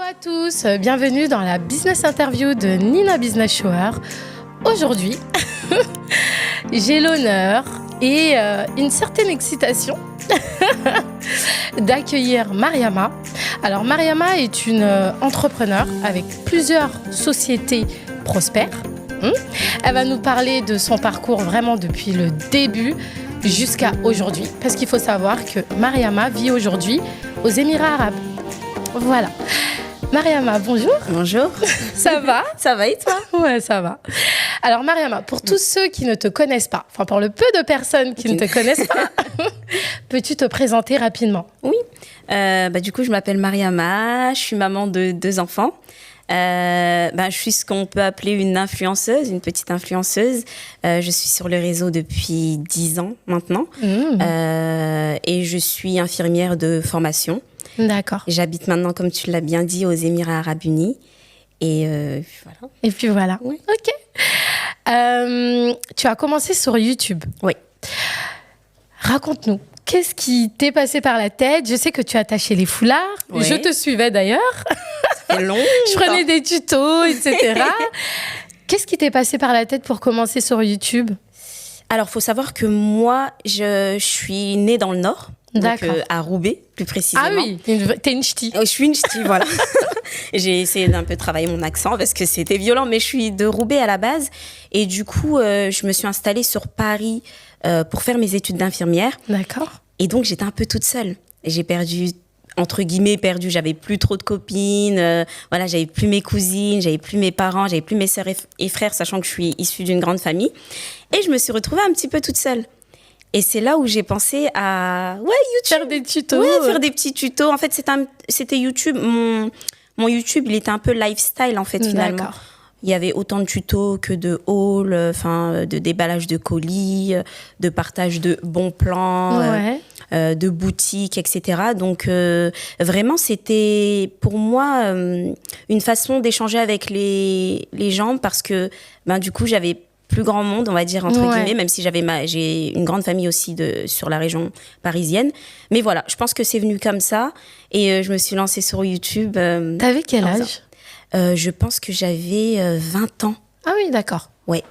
à tous, bienvenue dans la business interview de Nina Business Shower. Aujourd'hui, j'ai l'honneur et une certaine excitation d'accueillir Mariama. Alors Mariama est une entrepreneure avec plusieurs sociétés prospères. Elle va nous parler de son parcours vraiment depuis le début jusqu'à aujourd'hui, parce qu'il faut savoir que Mariama vit aujourd'hui aux Émirats Arabes. Voilà. Mariama, bonjour. Bonjour. Ça va? Ça va et toi? Ouais, ça va. Alors Mariama, pour tous ceux qui ne te connaissent pas, enfin pour le peu de personnes qui ne te connaissent pas, peux-tu te présenter rapidement? Oui. Du coup, je m'appelle Mariama, je suis maman de 2 enfants. Je suis ce qu'on peut appeler une influenceuse, une petite influenceuse. Je suis sur le réseau depuis 10 ans maintenant. Et je suis infirmière de formation. D'accord. J'habite maintenant, comme tu l'as bien dit, aux Émirats Arabes Unis. Et voilà. Et puis voilà. Oui. Ok. Tu as commencé sur YouTube. Oui. Raconte-nous. Qu'est-ce qui t'est passé par la tête? Je sais que tu as attaché les foulards. Oui. Je te suivais d'ailleurs. Ça fait longtemps. Je prenais des tutos, etc. Qu'est-ce qui t'est passé par la tête pour commencer sur YouTube? Alors, il faut savoir que moi, je suis née dans le Nord. Donc, à Roubaix, plus précisément. Ah oui, t'es une ch'ti. Je suis une ch'ti, voilà. J'ai essayé d'un peu travailler mon accent parce que c'était violent, mais je suis de Roubaix à la base. Et du coup, je me suis installée sur Paris pour faire mes études d'infirmière. D'accord. Et donc, j'étais un peu toute seule. J'ai perdu, entre guillemets, j'avais plus trop de copines. J'avais plus mes cousines, j'avais plus mes parents, j'avais plus mes sœurs et frères, sachant que je suis issue d'une grande famille. Et je me suis retrouvée un petit peu toute seule. Et c'est là où j'ai pensé à YouTube. Faire des tutos. Ouais, faire des petits tutos. En fait, c'était YouTube. Mon YouTube, il était un peu lifestyle, en fait, finalement. D'accord. Il y avait autant de tutos que de hauls, de déballage de colis, de partage de bons plans, de boutiques, etc. Donc, vraiment, c'était pour moi une façon d'échanger avec les gens parce que, du coup, j'avais plus grand monde, on va dire, entre guillemets, même si j'ai une grande famille aussi sur la région parisienne. Mais voilà, je pense que c'est venu comme ça. Et je me suis lancée sur YouTube. T'avais quel âge? Je pense que j'avais 20 ans. Ah oui, d'accord. Ouais.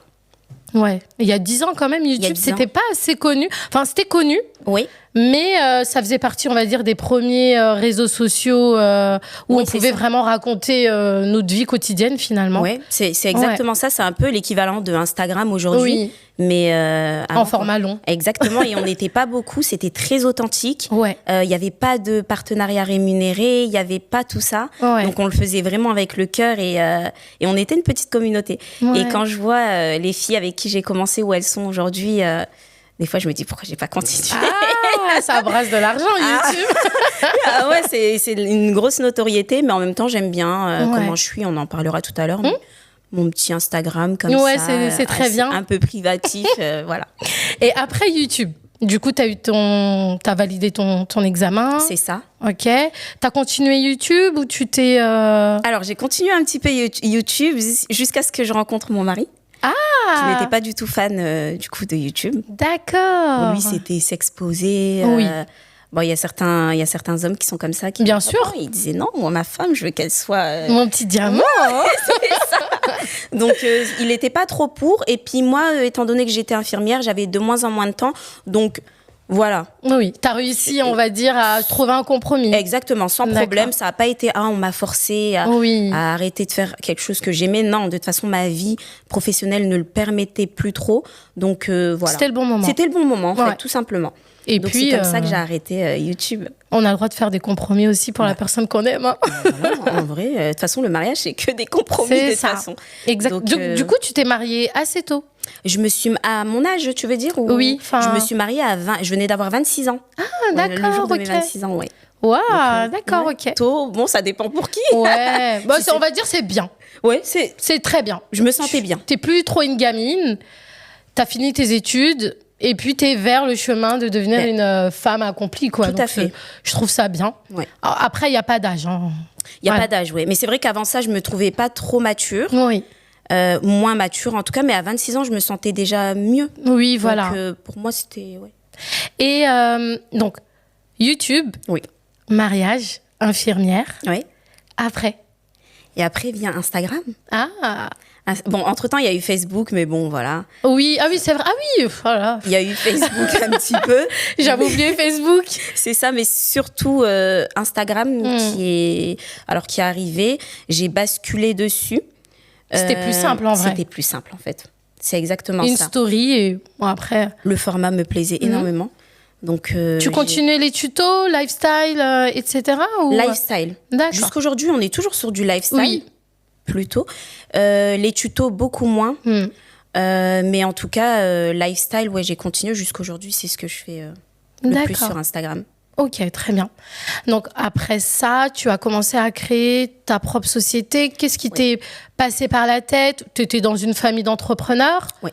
Ouais. Il y a 10 ans quand même, YouTube, c'était pas assez connu. Enfin, c'était connu. Oui. Mais ça faisait partie, on va dire, des premiers réseaux sociaux où on pouvait vraiment raconter notre vie quotidienne, finalement. Oui, c'est exactement ça. C'est un peu l'équivalent de Instagram aujourd'hui. Oui. Mais en format long. Exactement. Et on n'était pas beaucoup. C'était très authentique. Ouais. Il n'y avait pas de partenariat rémunéré. Il n'y avait pas tout ça. Ouais. Donc, on le faisait vraiment avec le cœur et on était une petite communauté. Ouais. Et quand je vois les filles avec qui j'ai commencé, où elles sont aujourd'hui, des fois, je me dis pourquoi j'ai pas continué. Ah, ça brasse de l'argent, YouTube. Ouais, c'est une grosse notoriété, mais en même temps, j'aime bien comment je suis. On en parlera tout à l'heure. Mon petit Instagram comme ça. Ouais, c'est très bien. Un peu privatif, voilà. Et après YouTube, du coup, t'as validé ton examen. C'est ça. Ok. T'as continué YouTube ou tu t'es... Alors, j'ai continué un petit peu YouTube jusqu'à ce que je rencontre mon mari. Qui n'était pas du tout fan du coup de YouTube. D'accord. Pour lui, c'était s'exposer. Oui. Il y a certains hommes qui sont comme ça. Bien sûr. Il disait non, moi, ma femme, je veux qu'elle soit... Mon petit diamant. C'est ça. Donc, il n'était pas trop pour. Et puis moi, étant donné que j'étais infirmière, j'avais de moins en moins de temps. Donc, voilà. Oui, tu as réussi, on va dire, à trouver un compromis. Exactement, sans problème. Ça n'a pas été, on m'a forcé à arrêter de faire quelque chose que j'aimais. Non, de toute façon, ma vie professionnelle ne le permettait plus trop. Donc, voilà. C'était le bon moment. C'était le bon moment, en fait, tout simplement. Et donc, puis, c'est comme ça que j'ai arrêté YouTube. On a le droit de faire des compromis aussi pour la personne qu'on aime. Hein. Voilà, en vrai, de toute façon, le mariage, c'est que des compromis de toute façon. Exact. Donc, du coup, tu t'es mariée assez tôt. Je me suis... À mon âge, tu veux dire? Oui. Je me suis mariée à 20... Je venais d'avoir 26 ans. Ah, d'accord, le jour de mes 26 ans, Waouh, d'accord, ok. Tôt, bon, ça dépend pour qui. Ouais, on va dire c'est bien. Ouais, c'est très bien. Je me sentais bien. T'es plus trop une gamine, t'as fini tes études... Et puis, tu es vers le chemin de devenir une femme accomplie, quoi. Tout à fait. Je trouve ça bien. Ouais. Après, il n'y a pas d'âge. Hein. Il n'y a pas d'âge, oui. Mais c'est vrai qu'avant ça, je ne me trouvais pas trop mature. Oui. Moins mature, en tout cas. Mais à 26 ans, je me sentais déjà mieux. Oui, voilà. Donc, pour moi, c'était... Ouais. Et donc, YouTube, oui. mariage, infirmière. Oui. Après? Et après vient Instagram. Ah. Bon, entre-temps, il y a eu Facebook, mais bon, voilà. Oui, ah oui, c'est vrai. Ah oui, voilà. Il y a eu Facebook un petit peu. J'avais oublié Facebook. C'est ça, mais surtout Instagram qui est arrivé. J'ai basculé dessus. C'était plus simple en vrai. C'était plus simple en fait. C'est exactement Une ça. story et bon, après. Le format me plaisait énormément. Donc, tu continuais les tutos, lifestyle, etc. ou... Lifestyle. D'accord. Jusqu'aujourd'hui, on est toujours sur du lifestyle. Oui. Plutôt. Les tutos, beaucoup moins. Mais en tout cas, lifestyle, ouais, j'ai continué jusqu'aujourd'hui. C'est ce que je fais le plus sur Instagram. Ok, très bien. Donc, après ça, tu as commencé à créer ta propre société. Qu'est-ce qui t'est passé par la tête? Tu étais dans une famille d'entrepreneurs? Oui.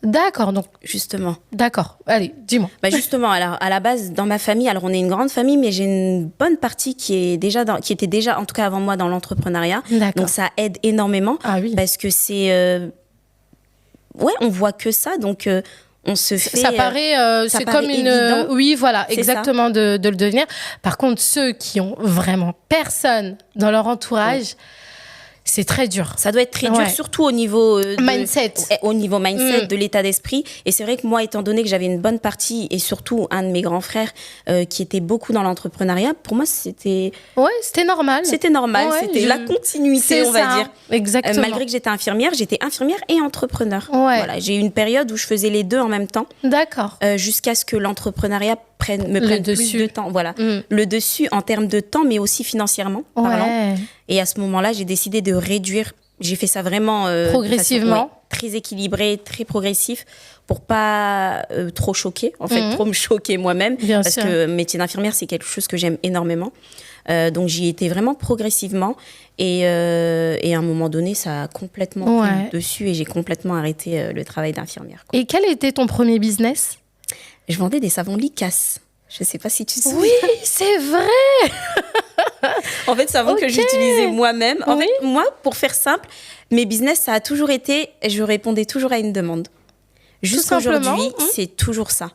D'accord, donc... Justement. D'accord. Allez, dis-moi. Justement, alors, à la base, dans ma famille, alors on est une grande famille, mais j'ai une bonne partie qui était déjà, en tout cas avant moi, dans l'entrepreneuriat. D'accord. Donc, ça aide énormément. Ah oui. Parce que c'est... on voit que ça, donc... on se fait... Ça paraît, c'est comme évident. Oui, voilà, exactement, de le devenir. Par contre, ceux qui ont vraiment personne dans leur entourage, c'est très dur. Ça doit être très dur, surtout au niveau... mindset. Au niveau mindset, de l'état d'esprit. Et c'est vrai que moi, étant donné que j'avais une bonne partie, et surtout un de mes grands frères qui était beaucoup dans l'entrepreneuriat, pour moi, c'était... Ouais, c'était normal. C'était normal, c'était la continuité, on va dire. Exactement. Malgré que j'étais infirmière et entrepreneur. Ouais. Voilà, j'ai eu une période où je faisais les deux en même temps. D'accord. Jusqu'à ce que l'entrepreneuriat me prenne plus de temps. Voilà. Le dessus en termes de temps, mais aussi financièrement parlant. Et à ce moment-là, j'ai décidé de réduire. J'ai fait ça vraiment progressivement, très équilibré, très progressif, pour pas trop choquer, en fait, trop me choquer moi-même, parce que métier d'infirmière, c'est quelque chose que j'aime énormément. Donc j'y étais vraiment progressivement, et à un moment donné, ça a complètement pris le dessus, et j'ai complètement arrêté le travail d'infirmière. Et quel était ton premier business? Je vendais des savons Likas. Je sais pas si tu te souviens. Oui, c'est vrai. En fait, savon que j'utilisais moi-même. En fait, moi, pour faire simple, mes business, ça a toujours été, je répondais toujours à une demande. Jusqu'à aujourd'hui, c'est toujours ça.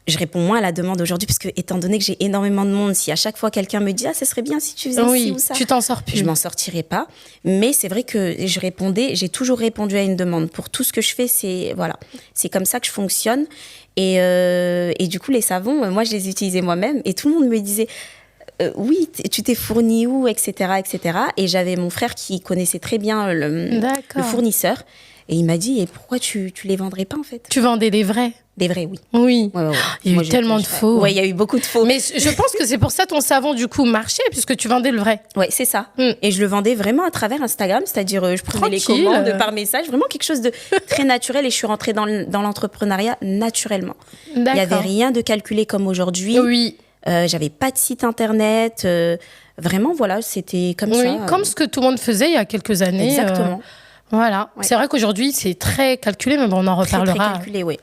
Je réponds moins à la demande aujourd'hui, parce que, étant donné que j'ai énormément de monde, si à chaque fois quelqu'un me dit « Ah, ce serait bien si tu faisais ci ou ça », tu t'en sors plus. Je m'en sortirai pas. Mais c'est vrai que j'ai toujours répondu à une demande. Pour tout ce que je fais, c'est comme ça que je fonctionne. Et du coup, les savons, moi, je les utilisais moi-même. Et tout le monde me disait oui, tu t'es fourni où, etc., etc. Et j'avais mon frère qui connaissait très bien le fournisseur. Et il m'a dit, et pourquoi tu les vendrais pas, en fait? Tu vendais des vrais? Des vrais, oui. Oui. Ouais. Il y a eu tellement de faux. Oui, il y a eu beaucoup de faux. Mais je pense que c'est pour ça ton savon, du coup, marchait, puisque tu vendais le vrai. Oui, c'est ça. Et je le vendais vraiment à travers Instagram, c'est-à-dire je prenais les commandes par message, vraiment quelque chose de très naturel, et je suis rentrée dans l'entrepreneuriat naturellement. Il n'y avait rien de calculé comme aujourd'hui. Oui. J'avais pas de site internet. Vraiment, voilà, c'était comme ça. Comme ce que tout le monde faisait il y a quelques années. Exactement. Voilà. Ouais. C'est vrai qu'aujourd'hui, c'est très calculé, mais bon, on en reparlera. Très calculé, oui.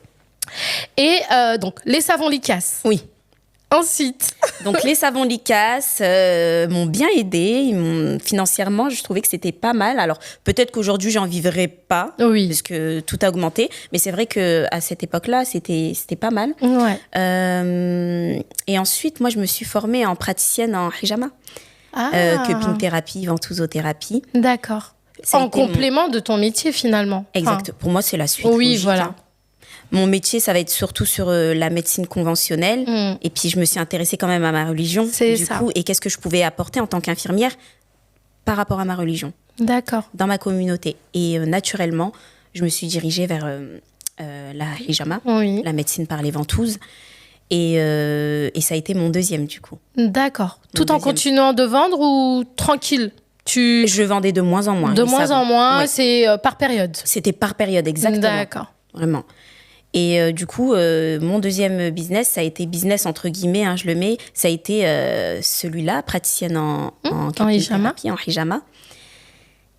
Et donc, les savons Likas. Oui. Ensuite. Donc, les savons Likas m'ont bien aidée. Financièrement, je trouvais que c'était pas mal. Alors, peut-être qu'aujourd'hui, j'en vivrais pas. Oui. Parce que tout a augmenté. Mais c'est vrai qu'à cette époque-là, c'était pas mal. Ouais. Et ensuite, moi, je me suis formée en praticienne en hijama. Cupping thérapie, ventosothérapie. D'accord. En complément de ton métier, finalement. Exact. Pour moi, c'est la suite. Oui, logique, voilà. Mon métier, ça va être surtout sur la médecine conventionnelle. Et puis, je me suis intéressée quand même à ma religion. C'est ça. Coup, et qu'est-ce que je pouvais apporter en tant qu'infirmière par rapport à ma religion. D'accord. Dans ma communauté. Et naturellement, je me suis dirigée vers la hijama, la médecine par les ventouses. Et ça a été mon deuxième, du coup. D'accord. Tout en continuant de vendre ou tranquille? Je vendais de moins en moins. De moins en moins, c'est par période. C'était par période, exactement. D'accord. Vraiment. Et du coup, mon deuxième business, ça a été business entre guillemets, je le mets, ça a été celui-là, praticienne en hijama.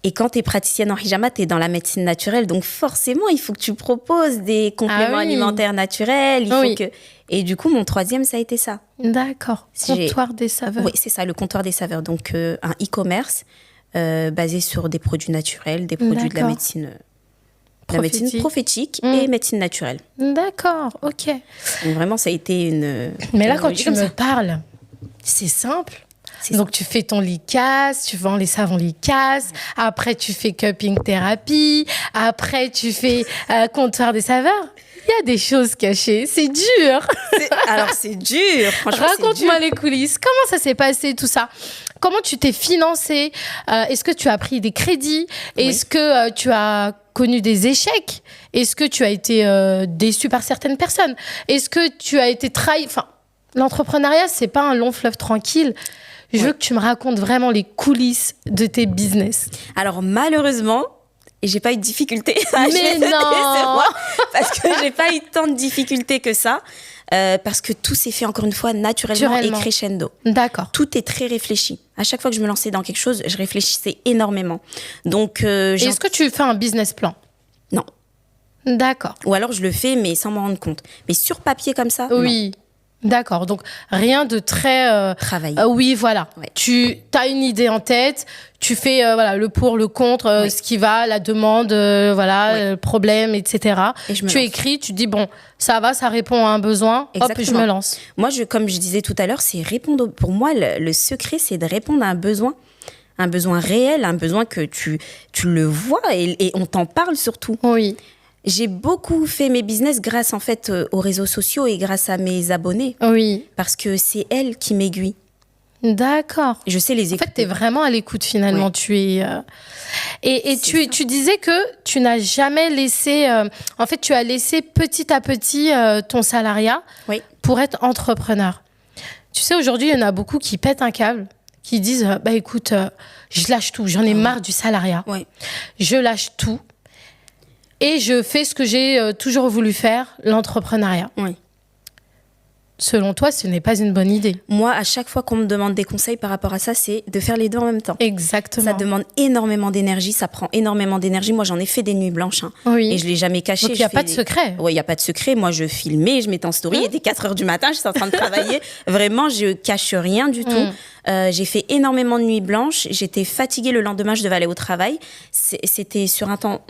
Et quand tu es praticienne en hijama, tu es dans la médecine naturelle, donc forcément, il faut que tu proposes des compléments alimentaires naturels. Et du coup, mon troisième, ça a été ça. D'accord. Comptoir des saveurs. Oui, c'est ça, le comptoir des saveurs. Donc, un e-commerce basé sur des produits naturels, des produits de la médecine prophétique et médecine naturelle. D'accord, ok. Donc, vraiment, ça a été une... Mais là, quand tu me parles, c'est simple. Donc, tu fais ton Licasse, tu vends les savons Licasse. Après, tu fais cupping thérapie. Après, tu fais comptoir des saveurs. Il y a des choses cachées. C'est dur. Alors, c'est dur. Franchement, raconte-moi les coulisses. Comment ça s'est passé, tout ça? Comment tu t'es financé? Est-ce que tu as pris des crédits? Est-ce que tu as connu des échecs? Est-ce que tu as été déçu par certaines personnes? Est-ce que tu as été trahi? Enfin, l'entrepreneuriat, c'est pas un long fleuve tranquille. Je veux que tu me racontes vraiment les coulisses de tes business. Alors, malheureusement, j'ai pas eu de difficultés. Mais non! Parce que j'ai pas eu tant de difficultés que ça. Parce que tout s'est fait, encore une fois, naturellement et crescendo. D'accord. Tout est très réfléchi. À chaque fois que je me lançais dans quelque chose, je réfléchissais énormément. Donc, est-ce que tu fais un business plan? Non. D'accord. Ou alors, je le fais, mais sans m'en rendre compte. Mais sur papier comme ça, oui. Non. D'accord, donc rien de très... travaillé. Oui, voilà. Ouais. Tu as une idée en tête, tu fais voilà, le pour, le contre, ce qui va, la demande, le problème, etc. Et tu écris, tu dis, bon, ça va, ça répond à un besoin, exactement. Hop, je me lance. Moi, comme je disais tout à l'heure, c'est répondre... Pour moi, le secret, c'est de répondre à un besoin réel, un besoin que tu le vois et on t'en parle surtout. Oui. J'ai beaucoup fait mes business grâce en fait aux réseaux sociaux et grâce à mes abonnés. Oui. Parce que c'est elles qui m'aiguillent. D'accord. Je sais les écouter. En fait, tu es vraiment à l'écoute finalement. Ouais. Tu es et tu disais que tu n'as jamais laissé en fait, tu as laissé petit à petit ton salariat pour être entrepreneur. Tu sais, aujourd'hui, il y en a beaucoup qui pètent un câble, qui disent bah écoute, je lâche tout, j'en ai marre du salariat. Ouais. Je lâche tout. Et je fais ce que j'ai toujours voulu faire, l'entrepreneuriat. Oui. Selon toi, ce n'est pas une bonne idée. Moi, à chaque fois qu'on me demande des conseils par rapport à ça, c'est de faire les deux en même temps. Exactement. Ça demande énormément d'énergie, ça prend énormément d'énergie. Moi, j'en ai fait des nuits blanches. Oui. Et je ne l'ai jamais caché. Donc, il n'y a pas de secret. Oui, il n'y a pas de secret. Moi, je filmais, je mettais en story. Il était 4h du matin, je suis en train de travailler. Vraiment, je ne cache rien du tout. J'ai fait énormément de nuits blanches. J'étais fatiguée le lendemain, je devais aller au travail. C'était sur un temps,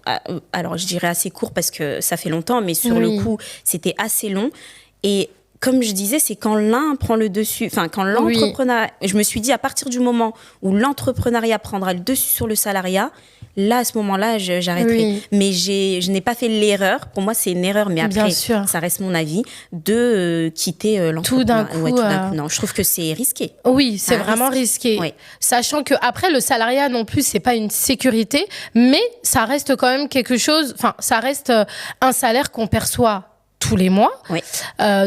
alors je dirais assez court parce que ça fait longtemps, mais sur le coup, c'était assez long. Et comme je disais, c'est quand l'un prend le dessus, enfin quand l'entrepreneuriat, je me suis dit à partir du moment où l'entrepreneuriat prendra le dessus sur le salariat, là à ce moment-là, j'arrêterai. Oui. Mais je n'ai pas fait l'erreur, pour moi c'est une erreur, mais après ça reste mon avis, de quitter l'entrepreneuriat. Tout d'un coup. Non, je trouve que c'est risqué. Oui, c'est vraiment risqué. Oui. Sachant que après le salariat non plus, c'est pas une sécurité, mais ça reste quand même quelque chose, enfin ça reste un salaire qu'on perçoit tous les mois,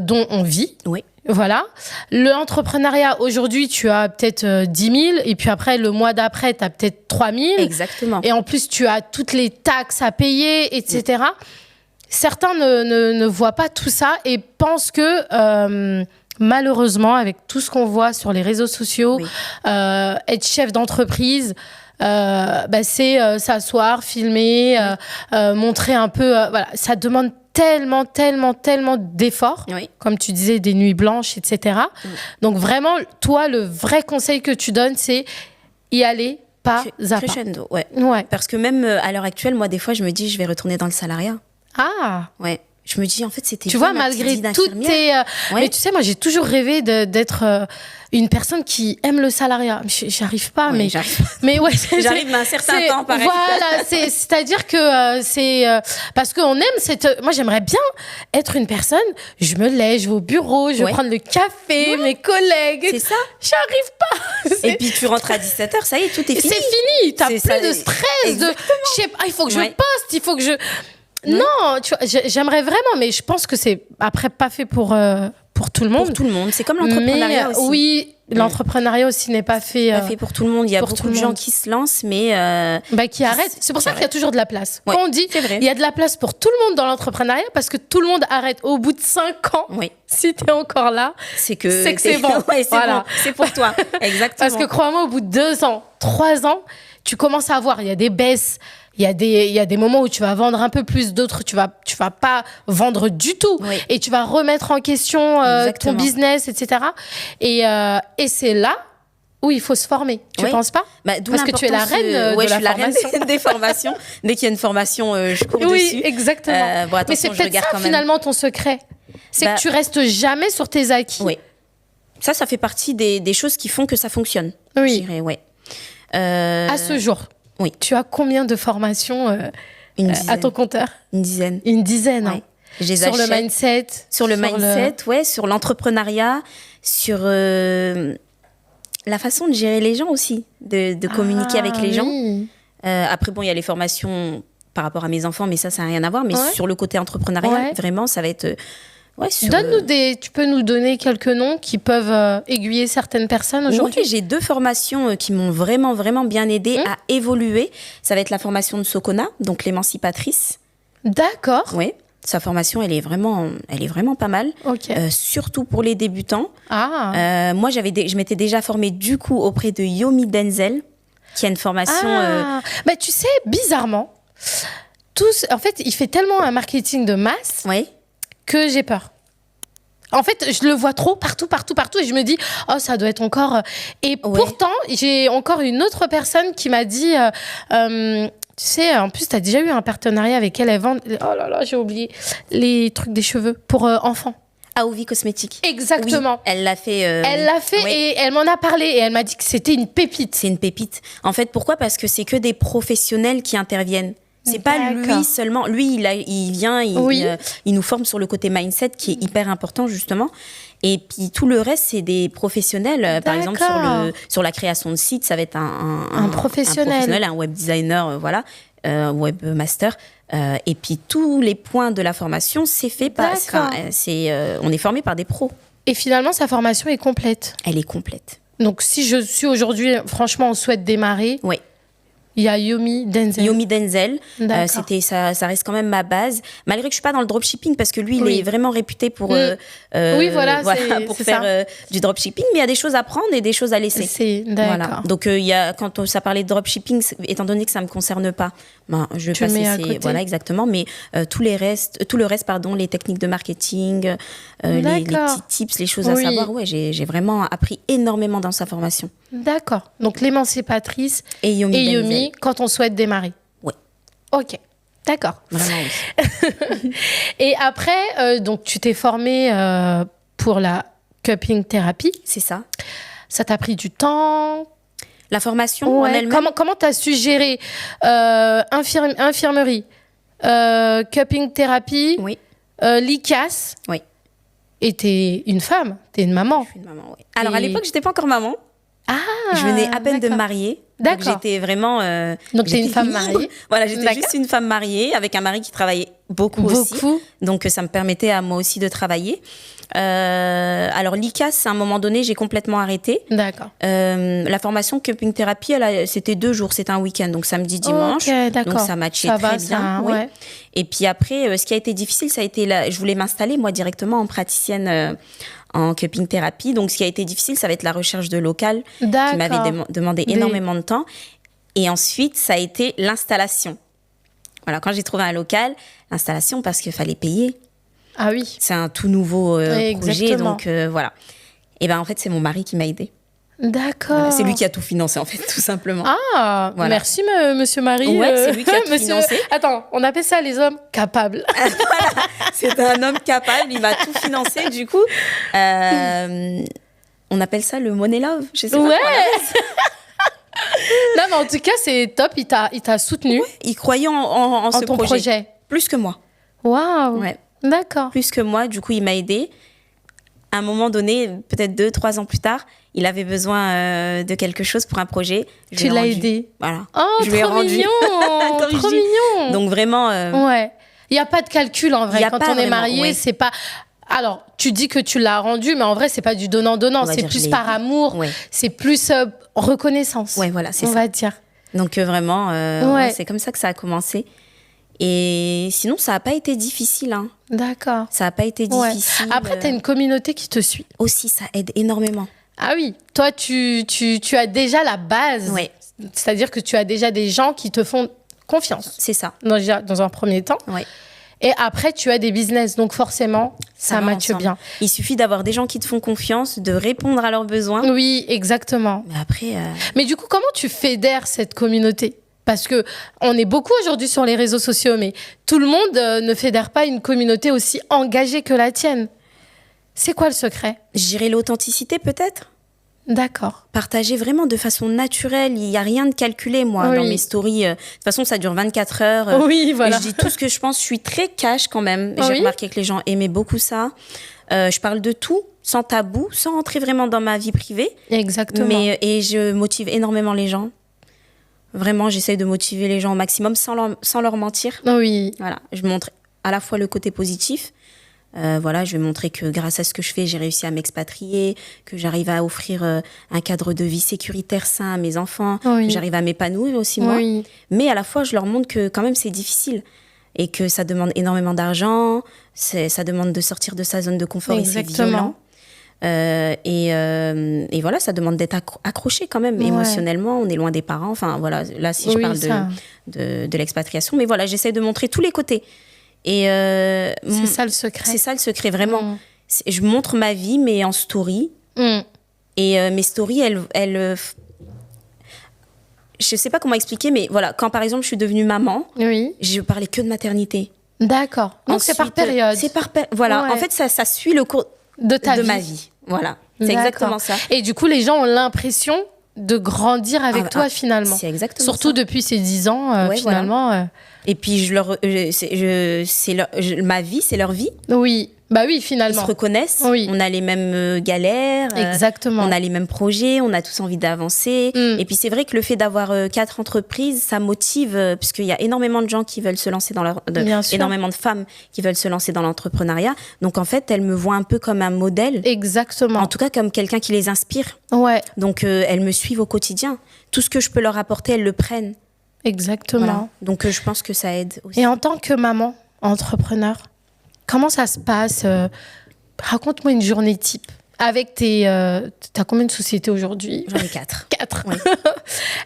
dont on vit. Oui. Voilà. L'entrepreneuriat, aujourd'hui, tu as peut-être 10 000 et puis après, le mois d'après, tu as peut-être 3 000. Exactement. Et en plus, tu as toutes les taxes à payer, etc. Oui. Certains ne voient pas tout ça et pensent que, malheureusement, avec tout ce qu'on voit sur les réseaux sociaux, être chef d'entreprise, c'est s'asseoir, filmer, montrer un peu... voilà, ça demande tellement d'efforts, comme tu disais, des nuits blanches, etc. Donc vraiment, toi, le vrai conseil que tu donnes, c'est y aller pas à pas. Crescendo, ouais. Parce que même à l'heure actuelle, moi, des fois, je me dis, je vais retourner dans le salariat. Ah. Ouais. Je me dis, en fait, c'était... Tu vois, malgré toutes tes... Mais tu sais, moi, j'ai toujours rêvé d'être une personne qui aime le salariat. J'arrive pas, mais... J'arrive à un certain temps, pareil. Voilà, c'est-à-dire que c'est... parce qu'on aime cette... Moi, j'aimerais bien être une personne... Je me lève, je vais au bureau, je vais prendre le café, mes collègues... C'est ça. J'arrive pas. Et puis, tu rentres à 17h, ça y est, tout est fini. C'est fini. T'as plus de stress. Il faut que je poste, il faut que je... Non, tu vois, j'aimerais vraiment, mais je pense que c'est après pas fait pour tout le monde. Pour tout le monde, c'est comme l'entrepreneuriat aussi. Oui, l'entrepreneuriat aussi n'est pas fait... pas fait pour tout le monde. Il y a beaucoup de gens qui se lancent, mais... qui arrêtent. C'est pour ça qu'il y a toujours de la place. Quand on dit il y a de la place pour tout le monde dans l'entrepreneuriat, parce que tout le monde arrête au bout de 5 ans. Oui. Si t'es encore là, c'est que c'est bon. Bon. C'est pour toi. Exactement. Parce que crois-moi, au bout de 2 ans, 3 ans, tu commences à voir, il y a des baisses. Il y a des moments où tu vas vendre un peu plus, d'autres tu vas pas vendre du tout, et tu vas remettre en question ton business, etc. Et c'est là où il faut se former. Tu penses pas? Parce que tu es la reine de la formation. Reine des formations. Dès qu'il y a une formation, je cours dessus. Oui, exactement. Mais c'est peut-être ça finalement ton secret. C'est que tu restes jamais sur tes acquis. Oui. Ça fait partie des choses qui font que ça fonctionne. Oui. Je dirais, ouais. À ce jour, oui. Tu as combien de formations à ton compteur? Une dizaine. Une dizaine, ouais. hein. Je les sur achète. Le mindset. Sur le mindset, ouais, sur l'entrepreneuriat, sur la façon de gérer les gens aussi, de communiquer avec les gens. Après, bon, il y a les formations par rapport à mes enfants, mais ça n'a rien à voir. Mais sur le côté entrepreneuriat, vraiment, ça va être... Tu peux nous donner quelques noms qui peuvent aiguiller certaines personnes aujourd'hui? Oui, j'ai 2 formations qui m'ont vraiment, vraiment bien aidée à évoluer. Ça va être la formation de Sokona, donc l'émancipatrice. D'accord. Oui. Sa formation, elle est vraiment pas mal. Okay. Surtout pour les débutants. Moi, je m'étais déjà formée du coup auprès de Yomi Denzel, qui a une formation... Bah, tu sais, bizarrement, en fait, il fait tellement un marketing de masse que j'ai peur. En fait, je le vois trop partout, et je me dis, oh, ça doit être encore... Et pourtant, j'ai encore une autre personne qui m'a dit... tu sais, en plus, tu as déjà eu un partenariat avec elle. Elle vend... Oh là là, j'ai oublié. Les trucs des cheveux pour enfants. Aovi Cosmétiques. Exactement. Oui, elle l'a fait. Et elle m'en a parlé. Et elle m'a dit que c'était une pépite. C'est une pépite. En fait, pourquoi ? Parce que c'est que des professionnels qui interviennent. C'est pas lui seulement. Lui, il vient, il nous forme sur le côté mindset qui est hyper important, justement. Et puis tout le reste, c'est des professionnels. Par exemple, sur la création de site, ça va être un professionnel, un web designer, webmaster. Et puis tous les points de la formation, c'est fait par... on est formé par des pros. Et finalement, sa formation est complète. Elle est complète. Donc si je suis aujourd'hui, franchement, on souhaite démarrer... Oui. Il y a Yomi Denzel. Ça reste quand même ma base. Malgré que je suis pas dans le dropshipping, parce que lui, il est vraiment réputé pour, pour faire du dropshipping. Mais il y a des choses à prendre et des choses à laisser. D'accord. Donc, quand ça parlait de dropshipping, étant donné que ça me concerne pas, je vais passer voilà, exactement. Mais tout le reste, les techniques de marketing, les petits tips, les choses à savoir. Ouais, j'ai vraiment appris énormément dans sa formation. D'accord. Donc, l'émancipatrice et Yomi quand on souhaite démarrer. Oui. Ok. D'accord. Vraiment, oui. Et après, donc, tu t'es formée pour la cupping thérapie. C'est ça. Ça t'a pris du temps. La formation en elle-même. Comment t'as su gérer infirmerie, cupping thérapie, l'ICAS. Oui. Et t'es une femme, t'es une maman. Je suis une maman, oui. Alors, à l'époque, j'étais pas encore maman. Je venais à peine de me marier. D'accord. Donc j'étais vraiment... donc t'es une femme mariée. Voilà, j'étais juste une femme mariée avec un mari qui travaillait beaucoup aussi. Donc ça me permettait à moi aussi de travailler. Alors l'ICAS, à un moment donné, j'ai complètement arrêté. D'accord. La formation cupping thérapie, c'était 2 jours, c'était un week-end, donc samedi, dimanche. Donc ça matchait très bien. Ouais. Et puis après, ce qui a été difficile, ça a été je voulais m'installer moi directement en praticienne en cupping thérapie. Donc, ce qui a été difficile, ça va être la recherche de local qui m'avait demandé énormément de temps. Et ensuite, ça a été l'installation. Voilà, quand j'ai trouvé un local, l'installation, parce qu'il fallait payer. Ah oui. C'est un tout nouveau projet, donc voilà. Et en fait, c'est mon mari qui m'a aidée. D'accord. Voilà, c'est lui qui a tout financé, en fait, tout simplement. Ah, voilà. Merci, monsieur Marie. Ouais, c'est lui qui a tout financé. Attends, on appelle ça les hommes capables. Voilà, c'est un homme capable, il m'a tout financé. Du coup, on appelle ça le money love. Je sais pas. Ouais. Non, mais en tout cas, c'est top. Il t'a soutenu. Ouais, il croyait en ce projet. Plus que moi. Waouh. Ouais. D'accord. Plus que moi. Du coup, il m'a aidée. À un moment donné, peut-être 2-3 ans plus tard, il avait besoin de quelque chose pour un projet. Tu l'as aidé. Voilà. Oh, je lui ai rendu. Trop mignon. Donc vraiment... Ouais. Il n'y a pas de calcul en vrai. Quand on est marié, c'est pas... Alors, tu dis que tu l'as rendu, mais en vrai, c'est pas du donnant-donnant. C'est plus par amour. Ouais. C'est plus reconnaissance. Ouais, voilà, c'est ça. On va dire. Donc vraiment, c'est comme ça que ça a commencé. Et sinon, ça n'a pas été difficile. Hein. D'accord. Ça n'a pas été difficile. Après, tu as une communauté qui te suit. Aussi, ça aide énormément. Ah oui. Toi, tu as déjà la base. Ouais. C'est-à-dire que tu as déjà des gens qui te font confiance. C'est ça. Dans un premier temps. Ouais. Et après, tu as des business. Donc forcément, ça matche bien. Il suffit d'avoir des gens qui te font confiance, de répondre à leurs besoins. Oui, exactement. Mais après... Mais du coup, comment tu fédères cette communauté ? Parce que on est beaucoup aujourd'hui sur les réseaux sociaux, mais tout le monde ne fédère pas une communauté aussi engagée que la tienne. C'est quoi le secret? Je dirais l'authenticité peut-être. D'accord. Partager vraiment de façon naturelle. Il n'y a rien de calculé, moi, dans mes stories. De toute façon, ça dure 24 heures. Oui, voilà. Et je dis tout ce que je pense. Je suis très cash quand même. J'ai remarqué que les gens aimaient beaucoup ça. Je parle de tout, sans tabou, sans rentrer vraiment dans ma vie privée. Exactement. Et je motive énormément les gens. Vraiment, j'essaye de motiver les gens au maximum sans leur mentir. Oui. Voilà. Je montre à la fois le côté positif. Je vais montrer que grâce à ce que je fais, j'ai réussi à m'expatrier, que j'arrive à offrir un cadre de vie sécuritaire sain à mes enfants, que j'arrive à m'épanouir aussi moi. Mais à la fois, je leur montre que quand même c'est difficile et que ça demande énormément d'argent, ça demande de sortir de sa zone de confort. Exactement. Et c'est violent. Et voilà, ça demande d'être accroché quand même émotionnellement. On est loin des parents. Enfin voilà, là si je parle de l'expatriation, mais voilà, j'essaie de montrer tous les côtés. Et c'est ça le secret. C'est ça le secret, vraiment. Je montre ma vie, mais en story. Et mes stories, elles je sais pas comment expliquer, mais voilà, quand par exemple je suis devenue maman, je parlais que de maternité. D'accord. Donc ensuite, c'est par période. Voilà. En fait, ça suit le cours de ma vie. Voilà. C'est exactement ça. Et du coup, les gens ont l'impression de grandir avec toi finalement. C'est exactement surtout ça. depuis ces 10 ans, finalement. Voilà. Et puis ma vie, c'est leur vie. Oui. Bah oui, finalement. Ils se reconnaissent. Oui. On a les mêmes galères. Exactement. On a les mêmes projets. On a tous envie d'avancer. Et puis c'est vrai que le fait d'avoir 4 entreprises, ça motive, puisqu'il y a énormément de gens qui veulent se lancer énormément de femmes qui veulent se lancer dans l'entrepreneuriat. Donc en fait, elles me voient un peu comme un modèle. Exactement. En tout cas, comme quelqu'un qui les inspire. Ouais. Donc elles me suivent au quotidien. Tout ce que je peux leur apporter, elles le prennent. Exactement. Voilà. Donc je pense que ça aide aussi. Et en tant que maman entrepreneur, comment ça se passe? Raconte-moi une journée type. Avec t'as combien de sociétés aujourd'hui? J'en ai 4. 4. Oui.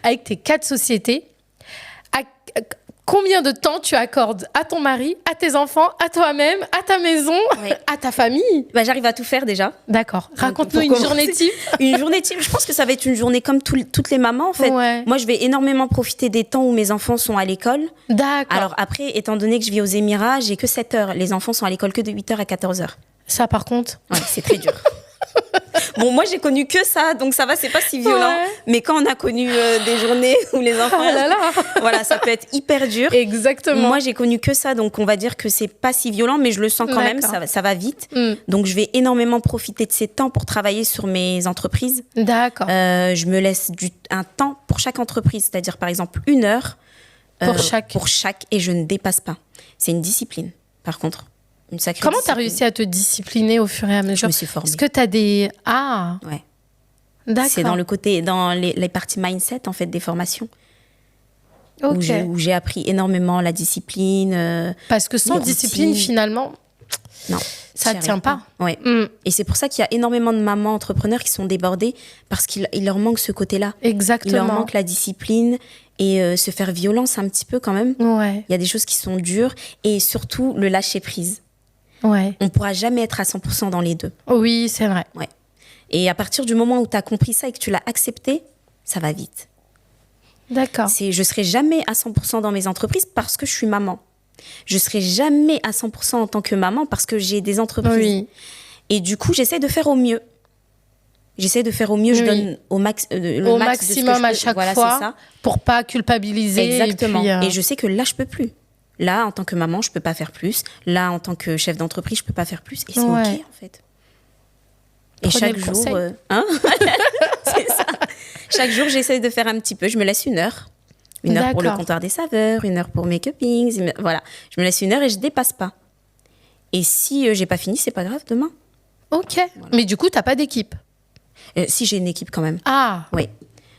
Avec tes 4 sociétés, combien de temps tu accordes à ton mari, à tes enfants, à toi-même, à ta maison, à ta famille? J'arrive à tout faire déjà. D'accord. Raconte-nous une journée type. Une journée type, je pense que ça va être une journée comme toutes les mamans en fait. Moi, je vais énormément profiter des temps où mes enfants sont à l'école. D'accord. Alors après, étant donné que je vis aux Émirats, j'ai que 7 heures. Les enfants sont à l'école que de 8 heures à 14 heures. Ça, par contre c'est très dur. Bon, moi, j'ai connu que ça, donc ça va, c'est pas si violent. Mais quand on a connu des journées où les enfants... voilà, ça peut être hyper dur. Exactement. Moi, j'ai connu que ça, donc on va dire que c'est pas si violent, mais je le sens quand même, ça va vite. Donc, je vais énormément profiter de ces temps pour travailler sur mes entreprises. D'accord. Je me laisse un temps pour chaque entreprise, c'est-à-dire, par exemple, 1 heure pour chaque, et je ne dépasse pas. C'est une discipline, par contre. Comment tu as réussi à te discipliner au fur et à mesure? Je me suis formée. Est-ce que tu as des... Ah ouais. D'accord. C'est dans les parties mindset, en fait, des formations. Okay. Où j'ai appris énormément la discipline. Parce que sans discipline, finalement, non, ça ne tient pas. Ouais. Et c'est pour ça qu'il y a énormément de mamans entrepreneurs qui sont débordées parce qu'il leur manque ce côté-là. Exactement. Il leur manque la discipline et se faire violence un petit peu quand même. Ouais. Il y a des choses qui sont dures et surtout le lâcher-prise. Ouais. On ne pourra jamais être à 100% dans les deux. Oui, c'est vrai. Ouais. Et à partir du moment où tu as compris ça et que tu l'as accepté, ça va vite. D'accord. Je ne serai jamais à 100% dans mes entreprises parce que je suis maman. Je ne serai jamais à 100% en tant que maman parce que j'ai des entreprises. Oui. Et du coup, j'essaie de faire au mieux. Je donne au maximum à chaque fois, c'est ça. Pour ne pas culpabiliser. Exactement. Et je sais que là, je ne peux plus. Là, en tant que maman, je ne peux pas faire plus. Là, en tant que chef d'entreprise, je ne peux pas faire plus. Et c'est OK, en fait. Et chaque jour... c'est ça. Chaque jour, j'essaie de faire un petit peu. Je me laisse 1 heure. 1 heure pour le comptoir des saveurs, 1 heure pour mes cupings. Voilà. Je me laisse 1 heure et je ne dépasse pas. Et si je n'ai pas fini, ce n'est pas grave, demain. OK. Voilà. Mais du coup, tu n'as pas d'équipe? Si, j'ai une équipe quand même. Ah. Oui.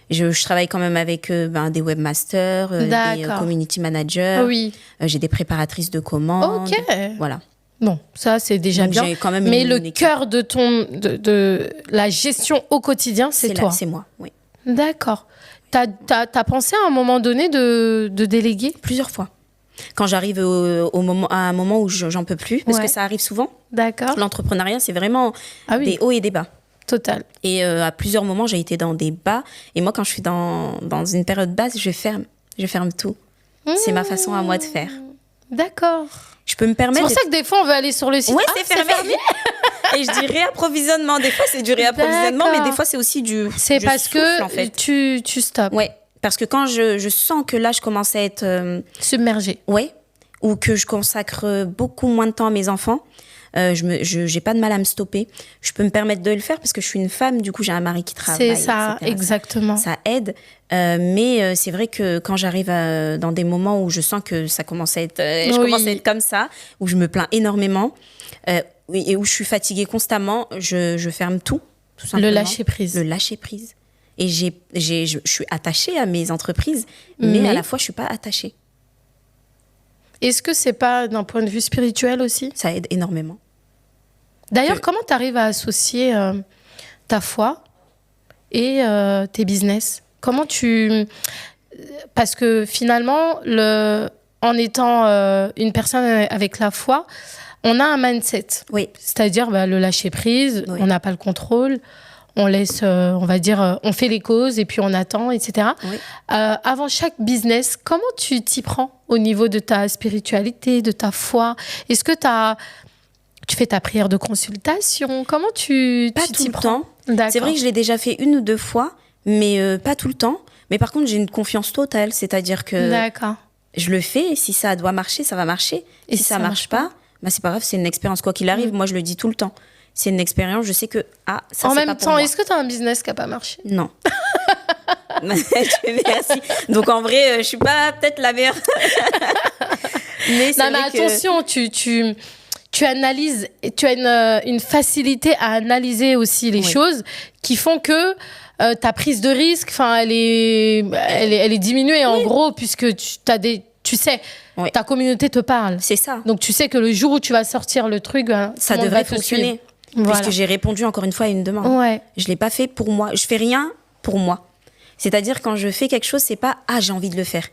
Je travaille quand même avec des webmasters, des community managers. Oui. J'ai des préparatrices de commandes. OK. Voilà. Bon, ça, c'est déjà bien. Quand même mais le cœur de la gestion au quotidien, c'est toi. C'est moi, oui. D'accord. T'as pensé à un moment donné de déléguer? Plusieurs fois. Quand j'arrive à un moment où j'en peux plus, parce que ça arrive souvent. D'accord. L'entrepreneuriat, c'est vraiment des hauts et des bas. Total. Et à plusieurs moments, j'ai été dans des bas. Et moi, quand je suis dans une période basse, je ferme. Je ferme tout. C'est ma façon à moi de faire. D'accord. Je peux me permettre... C'est pour ça que des fois, on veut aller sur le site. Ouais, c'est fermé. Et je dis réapprovisionnement. Des fois, c'est du réapprovisionnement, mais des fois, c'est aussi du. C'est parce souffle, que en fait. tu stoppes. Ouais. Parce que quand je sens que là, je commence à être. Submergée. Ouais. Ou que je consacre beaucoup moins de temps à mes enfants. J'ai pas de mal à me stopper. Je peux me permettre de le faire parce que je suis une femme. Du coup, j'ai un mari qui travaille. C'est ça, etc. exactement. Ça aide. Mais c'est vrai que quand j'arrive dans des moments où je sens que ça commence à être, je commence à être comme ça, où je me plains énormément et où je suis fatiguée constamment, je ferme tout simplement. Le lâcher prise. Le lâcher prise. Et je suis attachée à mes entreprises, mais à la fois, je suis pas attachée. Est-ce que c'est pas d'un point de vue spirituel aussi ? Ça aide énormément. D'ailleurs, comment tu arrives à associer ta foi et tes business ? Comment tu... Parce que finalement, en étant une personne avec la foi, on a un mindset. Oui. C'est-à-dire le lâcher prise, oui. on n'a pas le contrôle, on laisse, on va dire, on fait les causes et puis on attend, etc. Oui. Avant chaque business, comment tu t'y prends au niveau de ta spiritualité, de ta foi ? Est-ce que tu fais ta prière de consultation ? Comment tu t'y prends ? C'est vrai que je l'ai déjà fait 1 ou 2 fois, mais pas tout le temps. Mais par contre, j'ai une confiance totale, c'est-à-dire que je le fais, et si ça doit marcher, ça va marcher. Et si ça marche pas, bah c'est pas grave, c'est une expérience. Quoi qu'il arrive, moi je le dis tout le temps. C'est une expérience, je sais que ça c'est pas pour moi. En même temps, est-ce que tu as un business qui n'a pas marché ? Non. Merci. Donc en vrai, je suis pas peut-être la meilleure. Mais attention, tu analyses, tu as une facilité à analyser aussi les choses qui font que ta prise de risque, elle est diminuée en gros, puisque tu sais, ta communauté te parle. C'est ça. Donc tu sais que le jour où tu vas sortir le truc, ça devrait fonctionner. Puisque j'ai répondu encore une fois à une demande. Ouais. Je l'ai pas fait pour moi. Je fais rien pour moi. C'est-à-dire quand je fais quelque chose, c'est pas j'ai envie de le faire.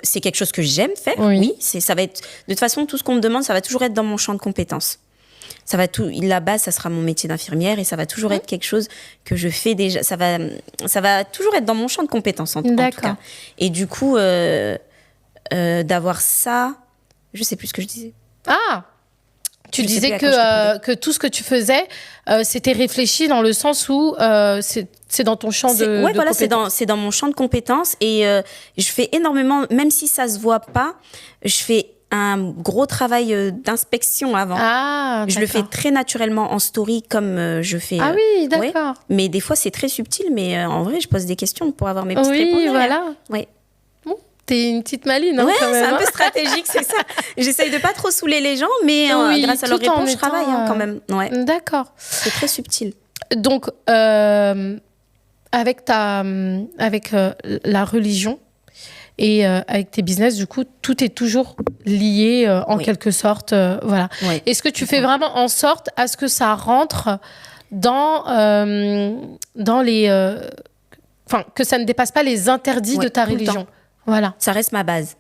C'est quelque chose que j'aime faire. Oui. Ça va être de toute façon tout ce qu'on me demande, ça va toujours être dans mon champ de compétences. La base, ça sera mon métier d'infirmière et ça va toujours être quelque chose que je fais déjà. Ça va toujours être dans mon champ de compétences en tout cas. Et du coup, d'avoir ça, je sais plus ce que je disais. Tu disais que tout ce que tu faisais, c'était réfléchi dans le sens où c'est dans ton champ de compétences. C'est dans mon champ de compétences et je fais énormément, même si ça se voit pas, je fais un gros travail d'inspection avant. Je le fais très naturellement en story comme je fais. Ah oui, d'accord. Mais des fois, c'est très subtil, mais en vrai, je pose des questions pour avoir mes petites réponses. Oui, voilà. Oui. T'es une petite maline, hein, quand même. C'est un peu stratégique, c'est ça. J'essaye de pas trop saouler les gens, mais grâce à leurs réponses, je travaille quand même. Ouais. D'accord. C'est très subtil. Donc, avec la religion et avec tes business, du coup, tout est toujours lié en quelque sorte. Voilà. Oui. Est-ce que tu fais vraiment en sorte à ce que ça rentre dans les... que ça ne dépasse pas les interdits de ta religion. Voilà. Ça reste ma base.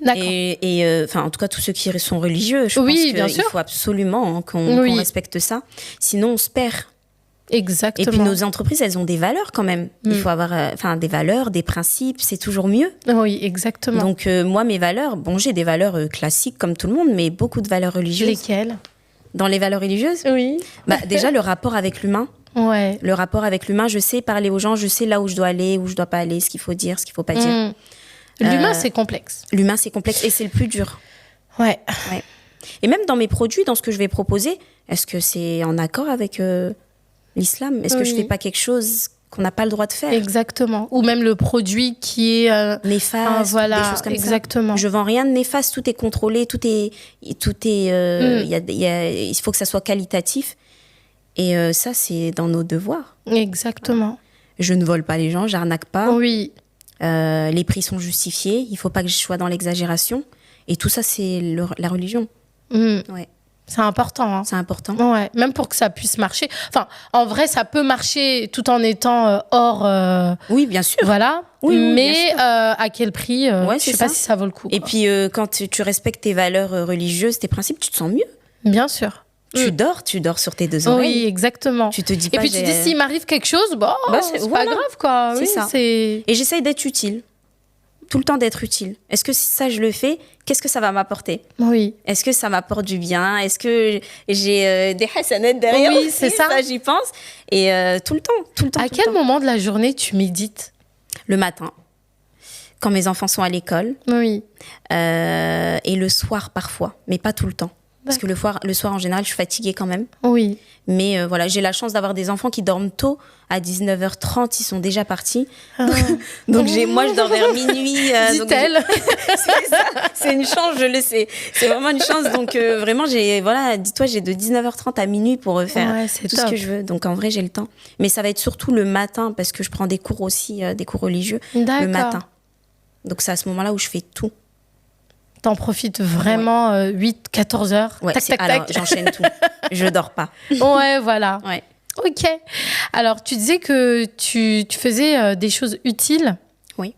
D'accord. Et en tout cas, tous ceux qui sont religieux, je pense qu'il faut absolument qu'on respecte ça. Sinon, on se perd. Exactement. Et puis, nos entreprises, elles ont des valeurs quand même. Il faut avoir des valeurs, des principes, c'est toujours mieux. Oui, exactement. Donc, moi, mes valeurs, j'ai des valeurs classiques comme tout le monde, mais beaucoup de valeurs religieuses. Lesquelles ? Dans les valeurs religieuses ? Oui. Déjà, le rapport avec l'humain. Ouais. Le rapport avec l'humain, je sais parler aux gens, je sais là où je dois aller, où je dois pas aller, ce qu'il faut dire, ce qu'il faut pas dire. L'humain, c'est complexe. L'humain, c'est complexe et c'est le plus dur. Ouais. Et même dans mes produits, dans ce que je vais proposer, est-ce que c'est en accord avec l'islam ? Est-ce que je fais pas quelque chose qu'on n'a pas le droit de faire ? Exactement. Ou même le produit qui est néfaste, des choses comme exactement. Ça. Je vends rien de néfaste, tout est contrôlé, il faut que ça soit qualitatif. Et ça, c'est dans nos devoirs. Exactement. Je ne vole pas les gens, j'arnaque pas. Oui. Les prix sont justifiés, il ne faut pas que je sois dans l'exagération. Et tout ça, c'est la religion. Ouais. C'est important. Hein. C'est important. Ouais. Même pour que ça puisse marcher. En vrai, ça peut marcher tout en étant hors... Oui, bien sûr. Voilà. Oui, mais à quel prix je ne sais pas si ça vaut le coup. Et puis, quand tu respectes tes valeurs religieuses, tes principes, tu te sens mieux. Bien sûr. Tu dors sur tes 2 oreilles. Oui, exactement. Tu te dis pas. Et puis tu dis, s'il m'arrive quelque chose, c'est pas grave, quoi. C'est ça. Et j'essaye d'être utile. tout le temps d'être utile. Est-ce que si ça, je le fais, qu'est-ce que ça va m'apporter? Oui. Est-ce que ça m'apporte du bien? Est-ce que j'ai des hasanettes derrière? Oui, c'est ça. Ça, j'y pense. Et tout le temps. À quel moment de la journée tu médites? Le matin, quand mes enfants sont à l'école. Oui. Et le soir, parfois, mais pas tout le temps. Parce que le soir, en général, je suis fatiguée quand même. Oui. Mais voilà, j'ai la chance d'avoir des enfants qui dorment tôt. À 19h30, ils sont déjà partis. Ah. Donc, moi, je dors vers minuit. Dit-elle. C'est ça. C'est une chance, je le sais. C'est vraiment une chance. Donc, vraiment, dis-toi, j'ai de 19h30 à minuit pour faire tout ce que je veux. Donc, en vrai, j'ai le temps. Mais ça va être surtout le matin parce que je prends des cours aussi, des cours religieux. Le matin. Donc, c'est à ce moment-là où je fais tout. T'en profites vraiment 8-14 heures. Ouais, alors, j'enchaîne tout. Je dors pas. Ouais, voilà. Ouais. Ok. Alors, tu disais que tu faisais des choses utiles. Oui.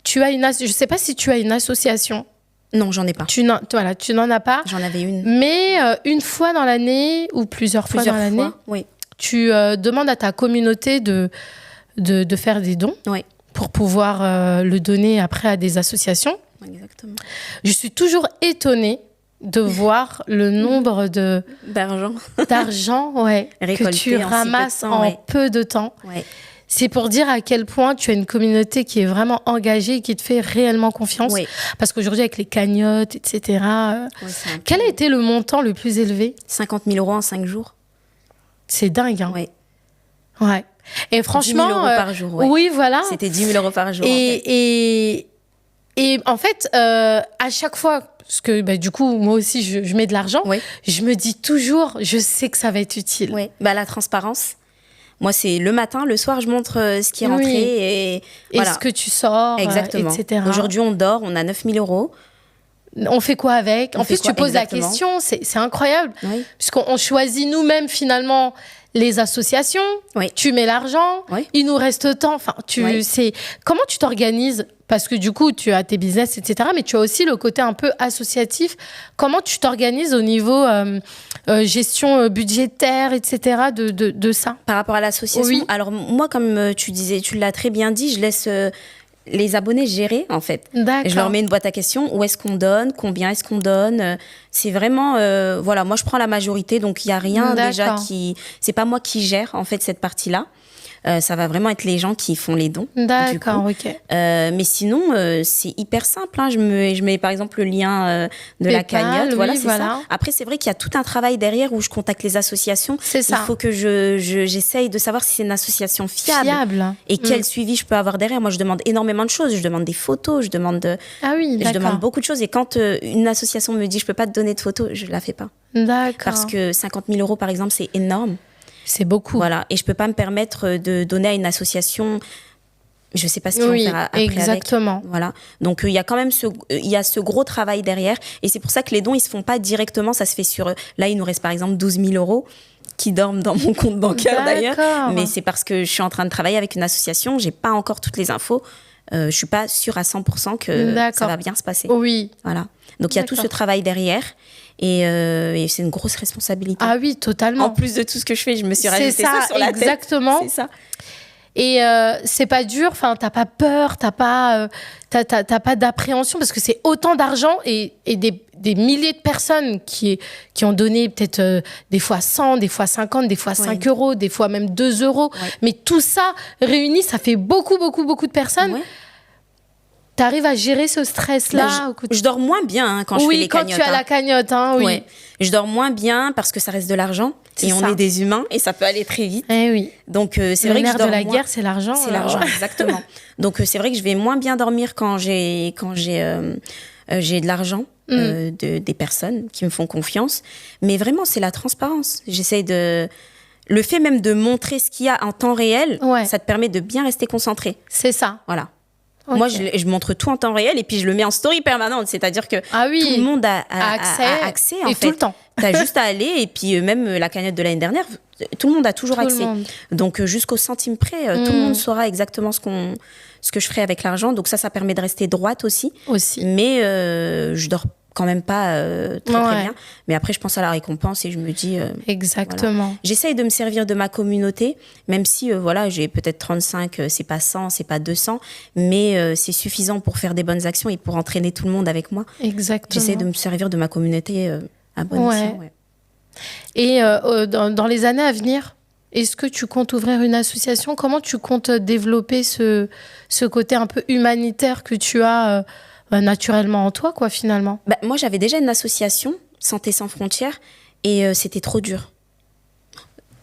Je ne sais pas si tu as une association. Non, j'en ai pas. Tu n'en as pas. J'en avais une. Mais une fois dans l'année ou plusieurs fois dans l'année, oui. Tu demandes à ta communauté de faire des dons pour pouvoir le donner après à des associations. Exactement. Je suis toujours étonnée de voir le nombre d'argent que tu ramasses en peu de temps. Ouais. C'est pour dire à quel point tu as une communauté qui est vraiment engagée et qui te fait réellement confiance. Oui. Parce qu'aujourd'hui, avec les cagnottes, etc., quel a été le montant le plus élevé? 50 000 € en 5 jours. C'est dingue, hein? Oui. Ouais. Et franchement... 10 000 € par jour, Oui, voilà. C'était 10 000 € par jour. Et en fait, à chaque fois, parce que du coup, moi aussi, je mets de l'argent, je me dis toujours, je sais que ça va être utile. Oui, la transparence. Moi, c'est le matin, le soir, je montre ce qui est rentré. Et ce que tu sors, exactement. etc. Aujourd'hui, on dort, on a 9 000 €. On fait quoi avec? En plus, tu poses la question, c'est incroyable. Oui. Puisqu'on choisit nous-mêmes, finalement, les associations. Oui. Tu mets l'argent, il nous reste temps. Enfin, comment tu t'organises? Parce que du coup, tu as tes business, etc. Mais tu as aussi le côté un peu associatif. Comment tu t'organises au niveau gestion budgétaire, etc. de ça? Par rapport à l'association? Alors, moi, comme tu l'as très bien dit, je laisse... les abonnés gérer, en fait. D'accord. Je leur mets une boîte à questions. Où est-ce qu'on donne? Combien est-ce qu'on donne? C'est vraiment... moi, je prends la majorité. Donc, il n'y a rien déjà qui... C'est pas moi qui gère, en fait, cette partie-là. Ça va vraiment être les gens qui font les dons. D'accord, ok. Mais sinon, c'est hyper simple. Hein. Je mets par exemple le lien de PayPal, la cagnotte. Voilà, c'est ça. Après, c'est vrai qu'il y a tout un travail derrière où je contacte les associations. C'est ça. Il faut que j'essaye de savoir si c'est une association fiable. Et quel suivi je peux avoir derrière. Moi, je demande énormément de choses. Je demande des photos, je demande beaucoup de choses. Et quand une association me dit je peux pas te donner de photos, je la fais pas. D'accord. Parce que 50 000 € par exemple, c'est énorme. C'est beaucoup. Voilà. Et je peux pas me permettre de donner à une association. Je sais pas ce qu'ils vont faire après. Exactement. Avec. Voilà. Donc il y a quand même ce gros travail derrière. Et c'est pour ça que les dons ils se font pas directement. Ça se fait sur. Là, il nous reste par exemple 12 000 € qui dorment dans mon compte bancaire d'ailleurs. Mais c'est parce que je suis en train de travailler avec une association. J'ai pas encore toutes les infos. Je suis pas sûre à 100% que ça va bien se passer. Oui. Voilà. Donc il y a tout ce travail derrière. Et c'est une grosse responsabilité. Ah oui, totalement. En plus de tout ce que je fais, je me suis rajouté ça sur la tête. Exactement. C'est ça. Et c'est pas dur, enfin, t'as pas peur, t'as pas d'appréhension parce que c'est autant d'argent et des milliers de personnes qui ont donné peut-être des fois 100, des fois 50, des fois 5 €, des fois même 2 €. Ouais. Mais tout ça réuni, ça fait beaucoup, beaucoup, beaucoup de personnes. Ouais. T'arrives à gérer ce stress-là? Je dors moins bien quand je fais les cagnottes. Oui, quand tu as la cagnotte, oui. Ouais. Je dors moins bien parce que ça reste de l'argent. On est des humains et ça peut aller très vite. Eh oui. Donc, c'est vrai que je dors de la guerre, c'est l'argent. C'est l'argent, exactement. Donc, c'est vrai que je vais moins bien dormir quand j'ai de l'argent des personnes qui me font confiance. Mais vraiment, c'est la transparence. J'essaie de... Le fait même de montrer ce qu'il y a en temps réel, ça te permet de bien rester concentré. C'est ça. Voilà. Okay. Moi, je montre tout en temps réel et puis je le mets en story permanente. C'est-à-dire que tout le monde a accès. Et tout le temps. Tu as juste à aller. Et puis même la cagnotte de l'année dernière, tout le monde a toujours accès. Donc jusqu'au centime près, tout le monde saura exactement ce que je ferai avec l'argent. Donc ça permet de rester droite aussi. Mais je dors quand même pas très bien. Mais après, je pense à la récompense et je me dis... Exactement. Voilà. J'essaye de me servir de ma communauté, même si, j'ai peut-être 35, c'est pas 100, c'est pas 200, mais c'est suffisant pour faire des bonnes actions et pour entraîner tout le monde avec moi. Exactement. J'essaie de me servir de ma communauté à bon escient. Ouais. Et dans les années à venir, est-ce que tu comptes ouvrir une association ? Comment tu comptes développer ce côté un peu humanitaire que tu as naturellement en toi, quoi, finalement ? Moi, j'avais déjà une association, Santé sans frontières, et c'était trop dur.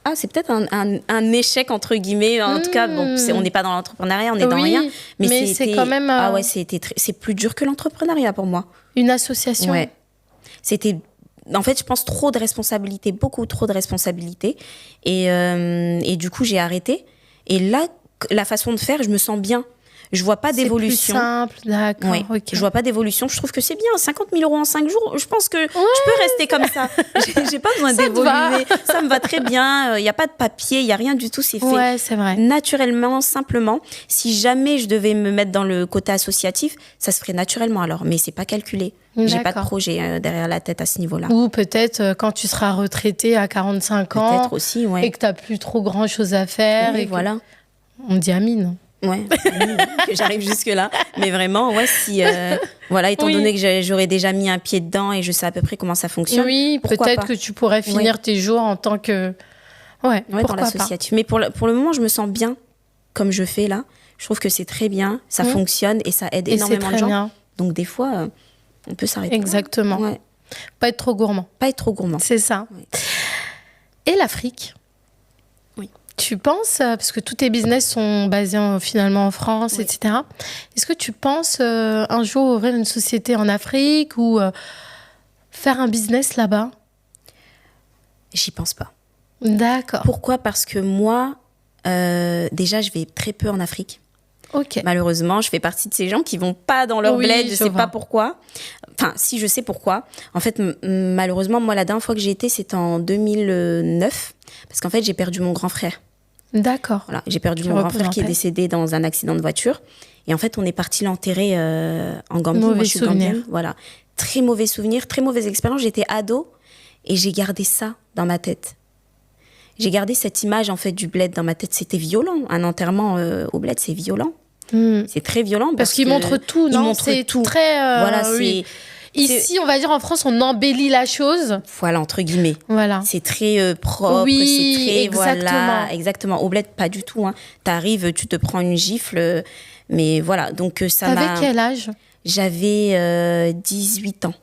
Ah, c'est peut-être un échec, entre guillemets. En tout cas, on n'est pas dans l'entrepreneuriat, on est dans rien. Mais c'est quand même... c'est plus dur que l'entrepreneuriat pour moi. Une association ? Ouais. C'était... En fait, je pense trop de responsabilités, beaucoup trop de responsabilités. Et du coup, j'ai arrêté. Et là, la façon de faire, je me sens bien. Je vois pas d'évolution. C'est plus simple, d'accord. Ouais. Okay. Je vois pas d'évolution. Je trouve que c'est bien. 50 000 € en 5 jours, je pense que je peux rester comme ça. J'ai pas besoin d'évoluer. Ça me va très bien. Il y a pas de papier, il y a rien du tout. C'est fait c'est vrai. Naturellement, simplement. Si jamais je devais me mettre dans le côté associatif, ça se ferait naturellement alors. Mais c'est pas calculé. J'ai pas de projet derrière la tête à ce niveau-là. Ou peut-être quand tu seras retraitée à 45 ans. Peut-être aussi, et que tu n'as plus trop grand-chose à faire. Oui, et voilà. On dit amine. Ouais, que j'arrive jusque-là. Mais vraiment, si, étant donné que j'aurais déjà mis un pied dedans et je sais à peu près comment ça fonctionne. Oui, peut-être que tu pourrais finir tes jours en tant que... Ouais, dans l'associatif. Mais pour le moment, je me sens bien comme je fais là. Je trouve que c'est très bien, ça fonctionne et ça aide énormément de gens. Bien. Donc des fois, on peut s'arrêter. Exactement. Ouais. Pas être trop gourmand. Pas être trop gourmand. C'est ça. Ouais. Et l'Afrique ? Tu penses, parce que tous tes business sont basés finalement en France, etc. Est-ce que tu penses un jour ouvrir une société en Afrique ou faire un business là-bas ? J'y pense pas. D'accord. Pourquoi ? Parce que moi, déjà, je vais très peu en Afrique. Ok. Malheureusement, je fais partie de ces gens qui vont pas dans leur bled. Je sais pas pourquoi. Enfin, si, je sais pourquoi. En fait, malheureusement, moi, la dernière fois que j'ai été, c'était en 2009. Parce qu'en fait, j'ai perdu mon grand frère. D'accord. Voilà, j'ai perdu mon grand frère qui est décédé dans un accident de voiture. Et en fait, on est parti l'enterrer en Gambie. Moi, je suis gambienne. Voilà. Très mauvais souvenir, très mauvaise expérience. J'étais ado et j'ai gardé ça dans ma tête. J'ai gardé cette image en fait du bled dans ma tête. C'était violent. Un enterrement au bled, c'est violent. C'est très violent. Parce qu'il montre tout, non ? C'est tout. Très... voilà, Ici, on va dire en France, on embellit la chose. Voilà, entre guillemets. Voilà. C'est très propre. Oui, c'est très, exactement. Voilà, exactement. Au bled, pas du tout. Hein. T'arrives, tu te prends une gifle. Mais voilà, donc ça T'avais quel âge ? J'avais 18 ans.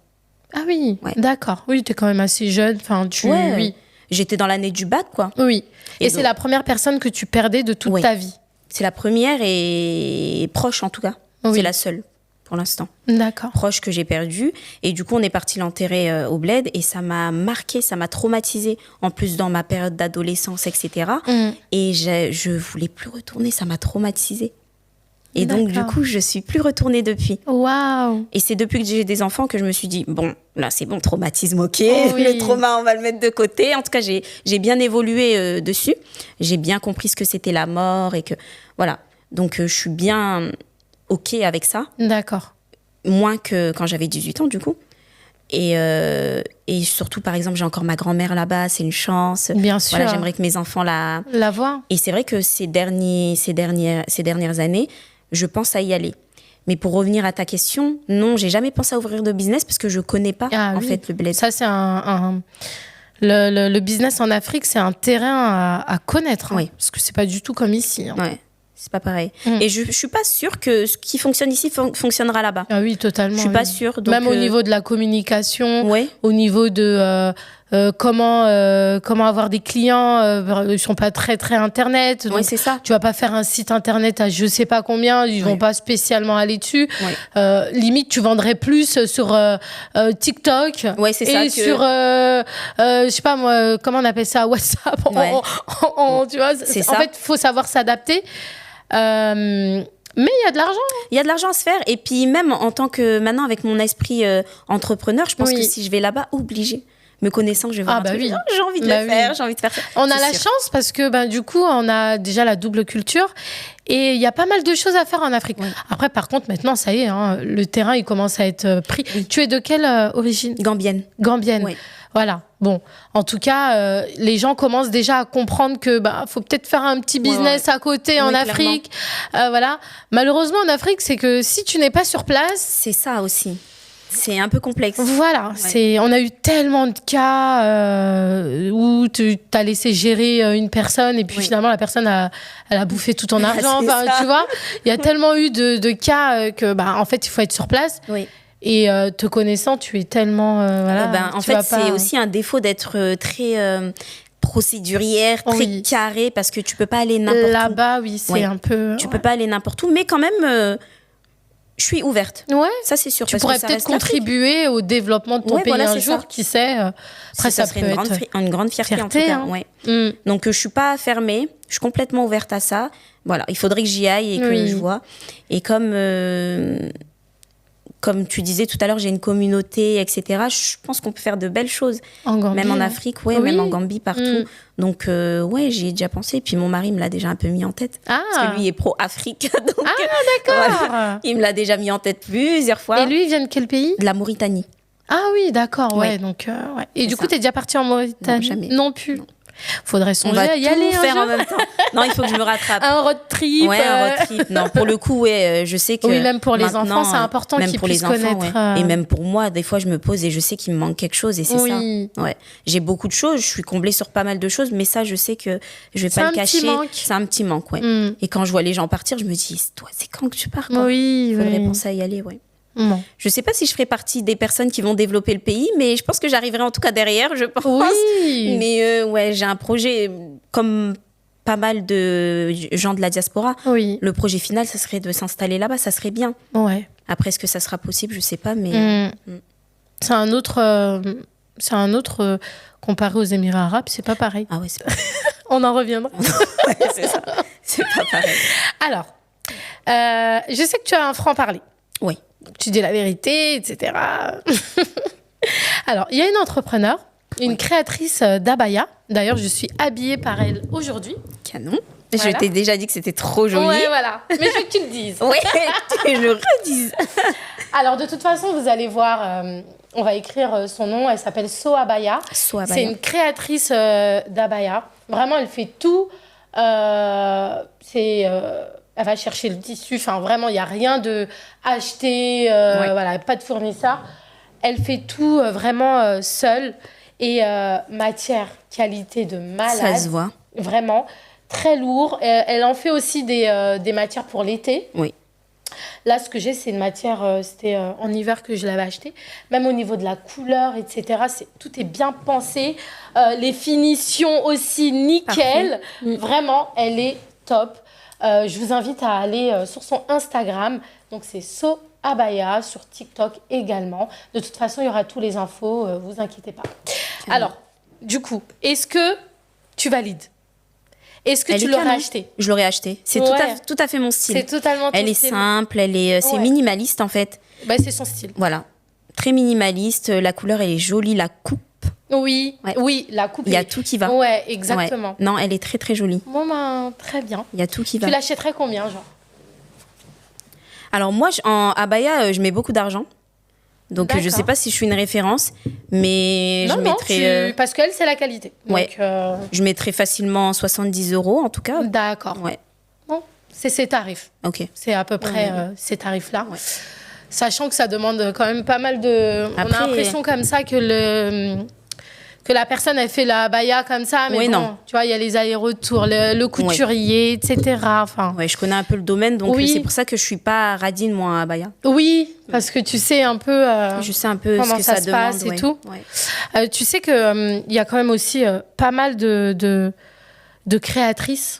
Ah oui, d'accord. Oui, t'es quand même assez jeune. Enfin, oui. J'étais dans l'année du bac, quoi. Oui. Et c'est la première personne que tu perdais de toute ta vie ? C'est la première et proche, en tout cas. Oui. C'est la seule. Pour l'instant. D'accord. Proche que j'ai perdu. Et du coup, on est parti l'enterrer au bled. Et ça m'a marqué, ça m'a traumatisée. En plus, dans ma période d'adolescence, etc. Et je voulais plus retourner. Ça m'a traumatisée. Et donc, du coup, je suis plus retournée depuis. Waouh. Et c'est depuis que j'ai des enfants que je me suis dit, bon, là, c'est bon, traumatisme, ok. Le trauma, on va le mettre de côté. En tout cas, j'ai bien évolué dessus. J'ai bien compris ce que c'était la mort et que, voilà. Donc, je suis bien... OK avec ça. D'accord. Moins que quand j'avais 18 ans, du coup. Et surtout, par exemple, j'ai encore ma grand-mère là-bas, c'est une chance. Bien sûr. Voilà, j'aimerais que mes enfants la voient. Et c'est vrai que ces dernières années, je pense à y aller. Mais pour revenir à ta question, non, j'ai jamais pensé à ouvrir de business parce que je connais pas, fait, le bled. Ça, c'est le business en Afrique, c'est un terrain à connaître. Hein, parce que c'est pas du tout comme ici. Hein. Ouais. C'est pas pareil. Et je suis pas sûre que ce qui fonctionne ici fonctionnera là-bas. Ah oui, totalement. Je suis pas sûre. Donc, même au niveau de la communication, au niveau de comment avoir des clients, ils sont pas très très internet. Oui, c'est ça. Tu vas pas faire un site internet à je sais pas combien, ils vont pas spécialement aller dessus. Limite, tu vendrais plus sur TikTok. Ouais, c'est ça. Et sur je sais pas moi, comment on appelle ça, WhatsApp. Tu vois, en fait, faut savoir s'adapter. Mais il y a de l'argent. Il y a de l'argent à se faire. Et puis même en tant que, maintenant avec mon esprit entrepreneur, je pense que si je vais là-bas, obligé. Me connaissant, je vais voir un truc, oui. j'ai envie de le faire, j'ai envie de faire ça. On a la chance parce que du coup, on a déjà la double culture et il y a pas mal de choses à faire en Afrique. Oui. Après, par contre, maintenant, ça y est, le terrain, il commence à être pris. Oui. Tu es de quelle origine ? Gambienne. Oui. Voilà. Bon, en tout cas, les gens commencent déjà à comprendre que faut peut-être faire un petit business à côté en Afrique. Voilà. Malheureusement, en Afrique, c'est que si tu n'es pas sur place... C'est ça aussi. C'est un peu complexe. Voilà, on a eu tellement de cas où tu as laissé gérer une personne et puis finalement la personne elle a bouffé tout ton argent. Tu vois, il y a tellement eu de cas que en fait il faut être sur place. Oui. Et te connaissant, tu es tellement en fait, c'est aussi un défaut d'être très procédurière, très carré parce que tu peux pas aller n'importe où. Là-bas, oui, c'est un peu. Tu peux pas aller n'importe où, mais quand même. Je suis ouverte. Ouais. Ça, c'est sûr. Tu pourrais peut-être contribuer au développement de ton pays un jour, qui sait. Après, ça serait une grande fierté en tout cas. Ouais. Donc, je suis pas fermée. Je suis complètement ouverte à ça. Voilà. Il faudrait que j'y aille et que je vois. Et comme tu disais tout à l'heure, j'ai une communauté, etc. Je pense qu'on peut faire de belles choses. En Gambie, même en Afrique, même en Gambie, partout. Donc, j'y ai déjà pensé. Puis mon mari me l'a déjà un peu mis en tête. Parce que lui est pro-Afrique. Donc, d'accord. Voilà. Il me l'a déjà mis en tête plusieurs fois. Et lui, il vient de quel pays ? De la Mauritanie. Ah oui, d'accord. Ouais. Donc, Et du coup, t'es déjà partie en Mauritanie ? Non, jamais. Non plus. Faudrait songer à y aller faire en même temps. Non, il faut que je me rattrape. Un road trip. Ouais, un road trip. Non, pour le coup, je sais que. Oui, même pour les enfants, c'est important qu'ils puissent connaître. Et même pour moi, des fois, je me pose et je sais qu'il me manque quelque chose et c'est ça. Ouais. J'ai beaucoup de choses, je suis comblée sur pas mal de choses, mais ça, je sais que je vais pas le cacher. C'est un petit manque, Et quand je vois les gens partir, je me dis, toi, c'est quand que tu pars, quoi ? Oui, il faudrait penser à y aller, Non. Je sais pas si je ferai partie des personnes qui vont développer le pays, mais je pense que j'arriverai en tout cas derrière, je pense. Oui. Mais j'ai un projet comme pas mal de gens de la diaspora. Oui. Le projet final, ça serait de s'installer là-bas, ça serait bien. Ouais. Après, est-ce que ça sera possible, je sais pas, mais. C'est un autre comparé aux Émirats arabes, c'est pas pareil. Ah ouais, c'est pas pareil. On en reviendra. C'est ça. C'est pas pareil. Alors, je sais que tu as un franc-parler. Oui. Tu dis la vérité, etc. Alors, il y a une entrepreneure, une créatrice d'abaya. D'ailleurs, je suis habillée par elle aujourd'hui. Canon. Voilà. Je t'ai déjà dit que c'était trop joli. Ouais, voilà. Mais je veux que tu le dises. Oui, que je le redise. Alors, de toute façon, vous allez voir, on va écrire son nom. Elle s'appelle So Abaya. So Abaya. C'est une créatrice d'abaya. Vraiment, elle fait tout. Elle va chercher le tissu. Enfin, vraiment, il n'y a rien de acheté. Voilà, pas de fournisseur. Elle fait tout vraiment seule. Et matière, qualité de malade. Ça se voit. Vraiment, très lourd. Elle en fait aussi des matières pour l'été. Oui. Là, ce que j'ai, c'est une matière, c'était en hiver que je l'avais acheté. Même au niveau de la couleur, etc., tout est bien pensé. Les finitions aussi, nickel. Vraiment, elle est top. Je vous invite à aller sur son Instagram. Donc, c'est So Abaya, sur TikTok également. De toute façon, il y aura tous les infos, vous inquiétez pas. Alors, du coup, est-ce que tu valides ? Est-ce que tu l'aurais acheté ? Je l'aurais acheté. C'est tout à fait mon style. C'est totalement ton style. Elle est simple, c'est minimaliste en fait. C'est son style. Voilà. Très minimaliste, la couleur elle est jolie, la coupe. Oui, la coupe. Il y a tout qui va. Ouais, exactement. Ouais. Non, elle est très très jolie. Bon, très bien. Il y a tout qui va. Tu l'achèterais combien, genre ? Alors moi, en abaya, je mets beaucoup d'argent. Donc je sais pas si je suis une référence, mais je mettrais... parce qu'elle, c'est la qualité. Donc, je mettrais facilement 70 € en tout cas. D'accord. Ouais. Bon, c'est ces tarifs. Ok. C'est à peu près ces tarifs-là. Ouais. Sachant que ça demande quand même pas mal de... Après, on a l'impression comme ça que la personne, elle fait la abaya comme ça, mais non. Tu vois, il y a les allers-retours, le couturier, etc. Enfin, je connais un peu le domaine, donc c'est pour ça que je suis pas radine, moi, en abaya. Oui, parce que tu sais un peu... je sais un peu comment ce que ça se demande. Passe et tout. Ouais. Tu sais qu'il y a quand même aussi pas mal de créatrices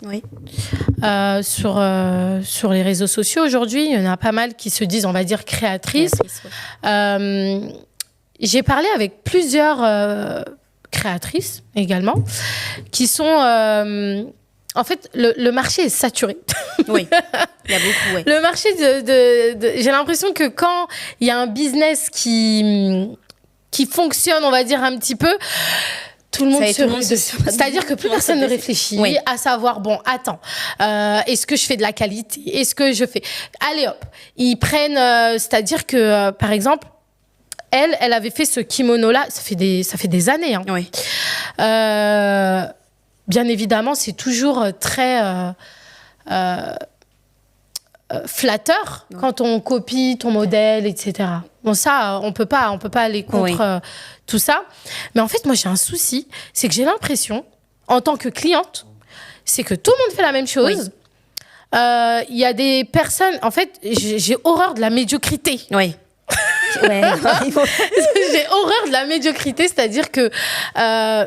sur les réseaux sociaux aujourd'hui. Il y en a pas mal qui se disent, on va dire, créatrices. J'ai parlé avec plusieurs... créatrices également, qui sont... en fait, le marché est saturé. Oui, il y a beaucoup, Le marché j'ai l'impression que quand il y a un business qui qui fonctionne, on va dire un petit peu, tout le monde se rue dessus. C'est-à-dire que plus personne ne réfléchit à savoir, bon, attends, est-ce que je fais de la qualité? Est-ce que je fais... Allez hop, ils prennent... c'est-à-dire que, par exemple, elle avait fait ce kimono-là, ça fait des années. Hein. Oui. Bien évidemment, c'est toujours très... flatteur quand on copie ton modèle, etc. Bon, ça, on peut pas aller contre tout ça. Mais en fait, moi, j'ai un souci, c'est que j'ai l'impression, en tant que cliente, c'est que tout le monde fait la même chose. Il y a des personnes... En fait, j'ai horreur de la médiocrité. Oui. J'ai horreur de la médiocrité, c'est-à-dire que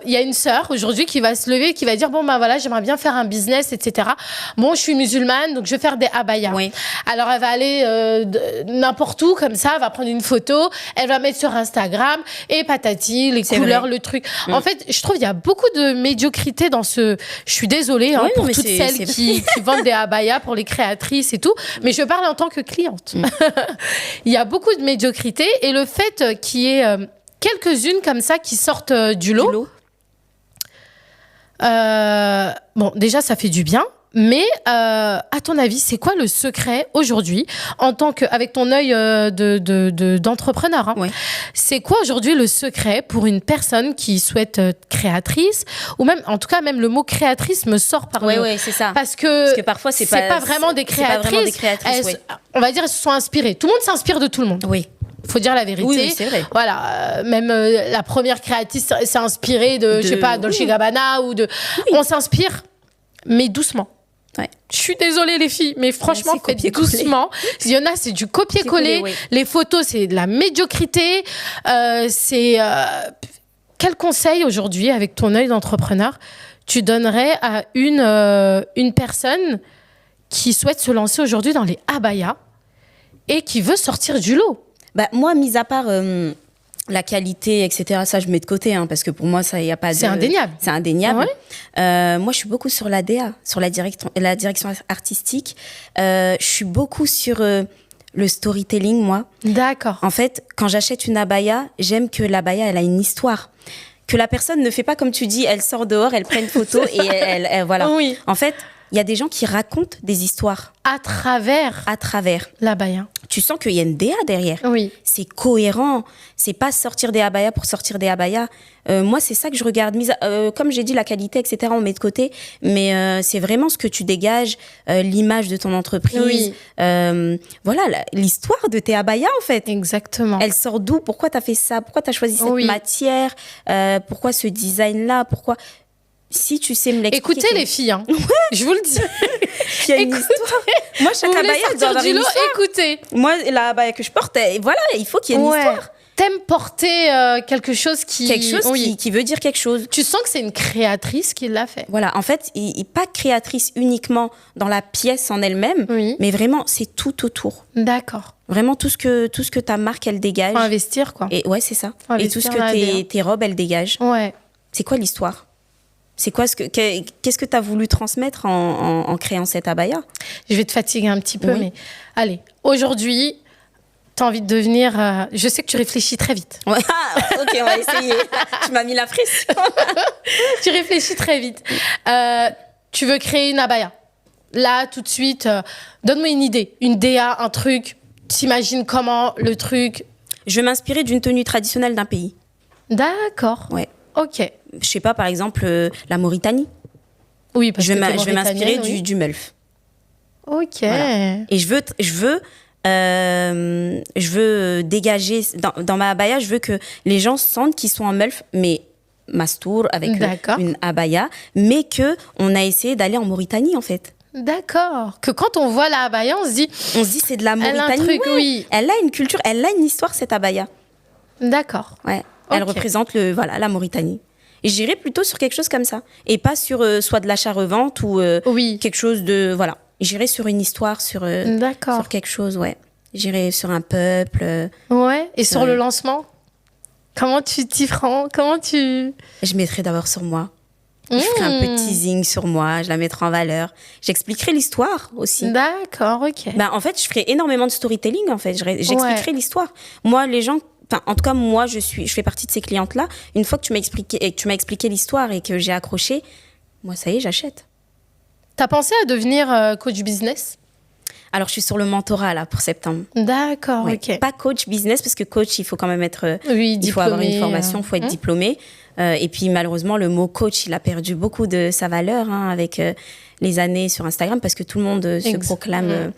il y a une sœur aujourd'hui qui va se lever, qui va dire bon ben voilà, j'aimerais bien faire un business, etc. Bon, je suis musulmane, donc je vais faire des abayas. Oui. Alors elle va aller n'importe où comme ça, elle va prendre une photo, elle va mettre sur Instagram et patati, les couleurs, le truc. En fait, je trouve il y a beaucoup de médiocrité dans ce. Je suis désolée pour toutes celles qui vendent des abayas, pour les créatrices et tout, mais je parle en tant que cliente. Il y a beaucoup de médiocrité et le fait qu'il y ait quelques-unes comme ça qui sortent du lot. Bon, déjà, ça fait du bien. Mais à ton avis, c'est quoi le secret aujourd'hui, en tant que, avec ton œil d'entrepreneur, hein, c'est quoi aujourd'hui le secret pour une personne qui souhaite être créatrice, ou même, en tout cas, même le mot créatrice me sort par le... Oui, c'est ça. Parce que parfois, c'est pas vraiment des créatrices. On va dire, elles se sont inspirées. Tout le monde s'inspire de tout le monde. Oui. Faut dire la vérité. Oui, c'est vrai. Voilà, même la première créatrice s'est inspirée de je sais pas, Dolce Gabbana ou de... On s'inspire, mais doucement. Ouais. Je suis désolée les filles, mais franchement, faites doucement. Il y en a, c'est du copier-coller. Les photos, c'est de la médiocrité. Quel conseil aujourd'hui, avec ton œil d'entrepreneur, tu donnerais à une personne qui souhaite se lancer aujourd'hui dans les abayas et qui veut sortir du lot? Bah, moi, mis à part la qualité, etc., ça, je mets de côté, hein, parce que pour moi, ça, il n'y a pas de... C'est indéniable. C'est indéniable. Moi, je suis beaucoup sur la DA, sur la direction artistique. Je suis beaucoup sur le storytelling, moi. D'accord. En fait, quand j'achète une abaya, j'aime que l'abaya, elle a une histoire. Que la personne ne fait pas comme tu dis, elle sort dehors, elle prend une photo et elle voilà. Oui. En fait, il y a des gens qui racontent des histoires. À travers. L'abaya. Tu sens qu'il y a une DA derrière. Oui. C'est cohérent. C'est pas sortir des abayas pour sortir des abayas. Moi, c'est ça que je regarde. Comme j'ai dit, la qualité, etc., on met de côté. Mais c'est vraiment ce que tu dégages, l'image de ton entreprise. Oui. Voilà, l'histoire de tes abayas, en fait. Exactement. Elle sort d'où? Pourquoi tu as fait ça? Pourquoi tu as choisi cette matière? Pourquoi ce design-là? Pourquoi... Si tu sais me l'expliquer. Écoutez les filles, hein. Je vous le dis. Il y a une histoire. Moi, chaque abaya doit avoir une histoire. Écoutez. Moi, la abaya que je porte, voilà, il faut qu'il y ait une histoire. T'aimes porter quelque chose qui veut dire quelque chose. Tu sens que c'est une créatrice qui l'a fait. Voilà, en fait, pas créatrice uniquement dans la pièce en elle-même, mais vraiment, c'est tout autour. D'accord. Vraiment, tout ce que ta marque, elle dégage. Faut investir, quoi. Et ouais, c'est ça. Et tout ce que tes robes, elles dégagent. Ouais. C'est quoi l'histoire? C'est quoi qu'est-ce que tu as voulu transmettre en créant cette abaya? Je vais te fatiguer un petit peu, mais allez, aujourd'hui, tu as envie de devenir... je sais que tu réfléchis très vite. Ouais. Ok, on va essayer. Tu m'as mis la pression. Tu réfléchis très vite. Tu veux créer une abaya. Là, tout de suite, donne-moi une idée. Une DA, un truc. T'imagines comment le truc... Je vais m'inspirer d'une tenue traditionnelle d'un pays. D'accord. Ouais. Ok. Je sais pas, par exemple, la Mauritanie. Oui, parce que je vais m'inspirer du Mulf. Ok. Voilà. Et je veux dégager dans ma abaya, je veux que les gens sentent qu'ils sont en Mulf, mais mastour avec une abaya, mais que on a essayé d'aller en Mauritanie en fait. D'accord. Que quand on voit la abaya, on se dit c'est de la Mauritanie. Elle a un truc, Elle a une culture, elle a une histoire cette abaya. D'accord. Ouais. Elle représente la Mauritanie. Et j'irais plutôt sur quelque chose comme ça. Et pas sur soit de l'achat-revente ou quelque chose de... Voilà. J'irais sur une histoire, sur quelque chose, ouais. J'irais sur un peuple. Ouais. Et sur le lancement? Comment tu t'y prends? Je mettrais d'abord sur moi. Je ferai un peu de teasing sur moi. Je la mettrai en valeur. J'expliquerai l'histoire aussi. D'accord, ok. En fait, je ferai énormément de storytelling, en fait. J'expliquerai l'histoire. Moi, les gens... Enfin, en tout cas, moi, je fais partie de ces clientes-là. Une fois que tu m'as expliqué l'histoire et que j'ai accroché, moi, ça y est, j'achète. T'as pensé à devenir coach business? Alors, je suis sur le mentorat, là, pour septembre. D'accord, Ouais. ok. Pas coach business, parce que coach, il faut quand même être... Oui, il faut avoir une formation, il faut être diplômé. Et puis, malheureusement, le mot coach, il a perdu beaucoup de sa valeur avec les années sur Instagram, parce que tout le monde se proclame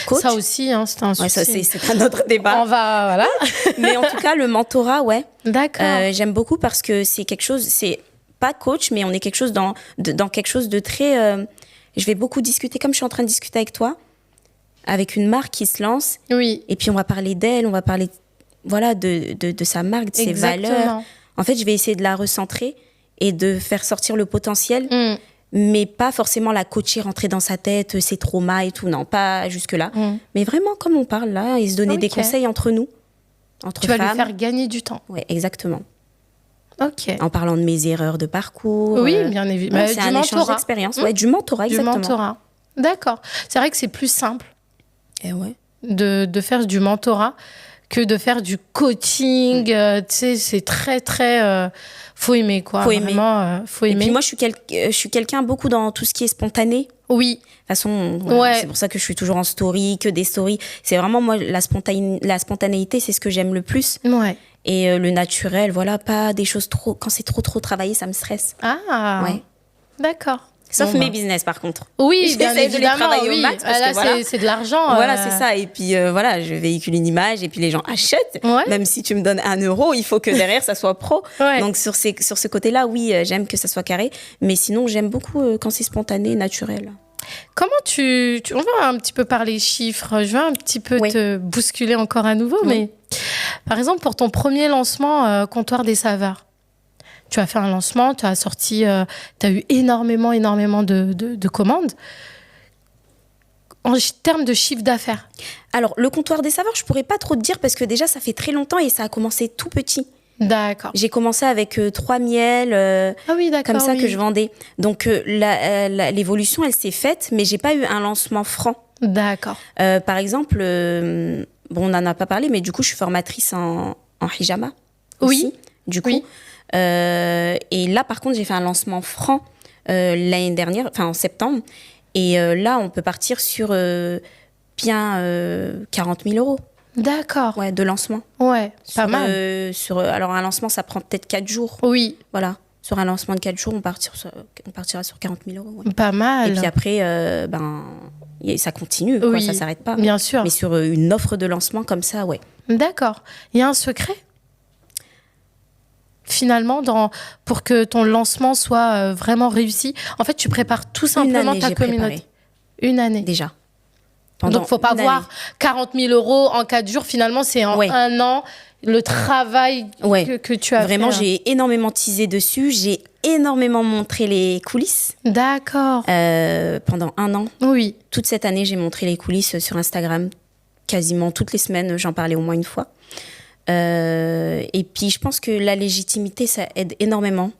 coach. Ça aussi, c'est un souci. Ouais, ça, c'est un autre débat. On va, voilà. Mais en tout cas, le mentorat, ouais. D'accord. J'aime beaucoup parce que c'est quelque chose... C'est pas coach, mais on est quelque chose dans quelque chose de très... je vais beaucoup discuter, comme je suis en train de discuter avec toi, avec une marque qui se lance. Oui. Et puis, on va parler d'elle, on va parler voilà, de sa marque, de ses valeurs. En fait, je vais essayer de la recentrer et de faire sortir le potentiel, mais pas forcément la coacher, rentrer dans sa tête, ses traumas et tout. Non, pas jusque-là. Mais vraiment, comme on parle là, et se donner des conseils entre nous, entre femmes. Tu vas lui faire gagner du temps. Oui, exactement. Ok. En parlant de mes erreurs de parcours. Oui, bien évidemment. C'est un échange d'expérience. Ouais, du mentorat, exactement. Du mentorat. D'accord. C'est vrai que c'est plus simple de faire du mentorat que de faire du coaching. Tu sais, c'est très, très... faut aimer, quoi. Faut aimer. Vraiment, faut aimer. Et puis moi, je suis quelqu'un beaucoup dans tout ce qui est spontané. Oui. De toute façon, c'est pour ça que je suis toujours en story, que des stories. C'est vraiment, moi, la spontanéité, c'est ce que j'aime le plus. Ouais. Et le naturel, voilà, pas des choses trop... Quand c'est trop travaillé, ça me stresse. Ah, ouais. D'accord. Sauf mes business, par contre. Oui, bien évidemment, de les travailler au max, parce là, que voilà, c'est de l'argent. Voilà, c'est ça. Et puis, voilà, je véhicule une image et puis les gens achètent. Ouais. Même si tu me donnes 1 euro, il faut que derrière, ça soit pro. Ouais. Donc, sur ce côté-là, oui, j'aime que ça soit carré. Mais sinon, j'aime beaucoup quand c'est spontané, naturel. Comment on va un petit peu parler chiffres. Je vais un petit peu te bousculer encore à nouveau. Mais par exemple, pour ton premier lancement, Comptoir des Saveurs, tu as fait un lancement, tu as sorti, tu as eu énormément de commandes. En termes de chiffre d'affaires? Alors, le Comptoir des Saveurs, je pourrais pas trop te dire parce que déjà, ça fait très longtemps et ça a commencé tout petit. D'accord. J'ai commencé avec 3 miels, comme ça que je vendais. Donc, l'évolution, elle s'est faite, mais j'ai pas eu un lancement franc. D'accord. Par exemple, on n'en a pas parlé, mais du coup, je suis formatrice en hijama aussi. Oui. Du coup. Oui. Et là, par contre, j'ai fait un lancement franc l'année dernière, enfin en septembre. Et là, on peut partir sur bien 40 000 euros. D'accord. Ouais, de lancement. Ouais, pas mal. Alors, un lancement, ça prend peut-être 4 jours. Oui. Voilà. Sur un lancement de 4 jours, on partira sur 40 000 euros. Ouais. Pas mal. Et puis après, ça continue, quoi, ça ne s'arrête pas. Bien sûr. Mais sur une offre de lancement comme ça, ouais. D'accord. Il y a un secret finalement, pour que ton lancement soit vraiment réussi. En fait, tu prépares tout simplement ta communauté. Une année. Déjà. Donc, il ne faut pas voir 40 000 euros en 4 jours. Finalement, c'est en 1 an le travail que tu as Vraiment, fait. Vraiment, j'ai énormément teasé dessus. J'ai énormément montré les coulisses. D'accord. Pendant 1 an. Oui. Toute cette année, j'ai montré les coulisses sur Instagram. Quasiment toutes les semaines, j'en parlais au moins une fois. Et puis, je pense que la légitimité, ça aide énormément.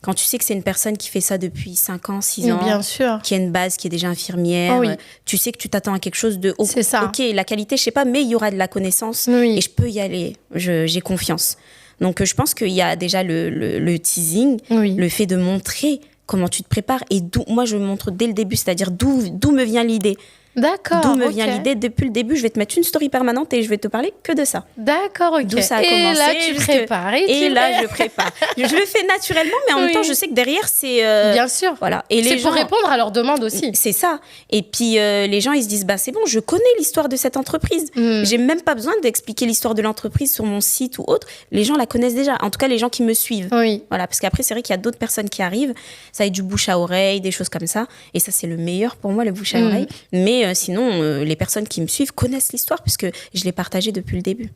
Quand tu sais que c'est une personne qui fait ça depuis 5 ans, 6 ans, bien sûr, qui a une base, qui est déjà infirmière, tu sais que tu t'attends à quelque chose de... C'est ça. Ok, la qualité, je sais pas, mais il y aura de la connaissance et je peux y aller. J'ai confiance. Donc, je pense qu'il y a déjà le teasing, le fait de montrer comment tu te prépares et moi, je montre dès le début, c'est-à-dire d'où me vient l'idée. D'accord. D'où me vient l'idée. Depuis le début, je vais te mettre une story permanente et je vais te parler que de ça. D'accord, ok. D'où ça a commencé. Et là, tu prépares. Et là, je prépare. Je le fais naturellement, mais en même temps, je sais que derrière, c'est... Bien sûr. Voilà. Et c'est pour répondre à leurs demandes aussi. C'est ça. Et puis, les gens, ils se disent, c'est bon, je connais l'histoire de cette entreprise. J'ai même pas besoin d'expliquer l'histoire de l'entreprise sur mon site ou autre. Les gens la connaissent déjà. En tout cas, les gens qui me suivent. Oui. Voilà. Parce qu'après, c'est vrai qu'il y a d'autres personnes qui arrivent. Ça va être du bouche à oreille, des choses comme ça. Et ça, c'est le meilleur pour moi, le bouche à oreille. Mais sinon... les personnes qui me suivent connaissent l'histoire puisque je l'ai partagée depuis le début.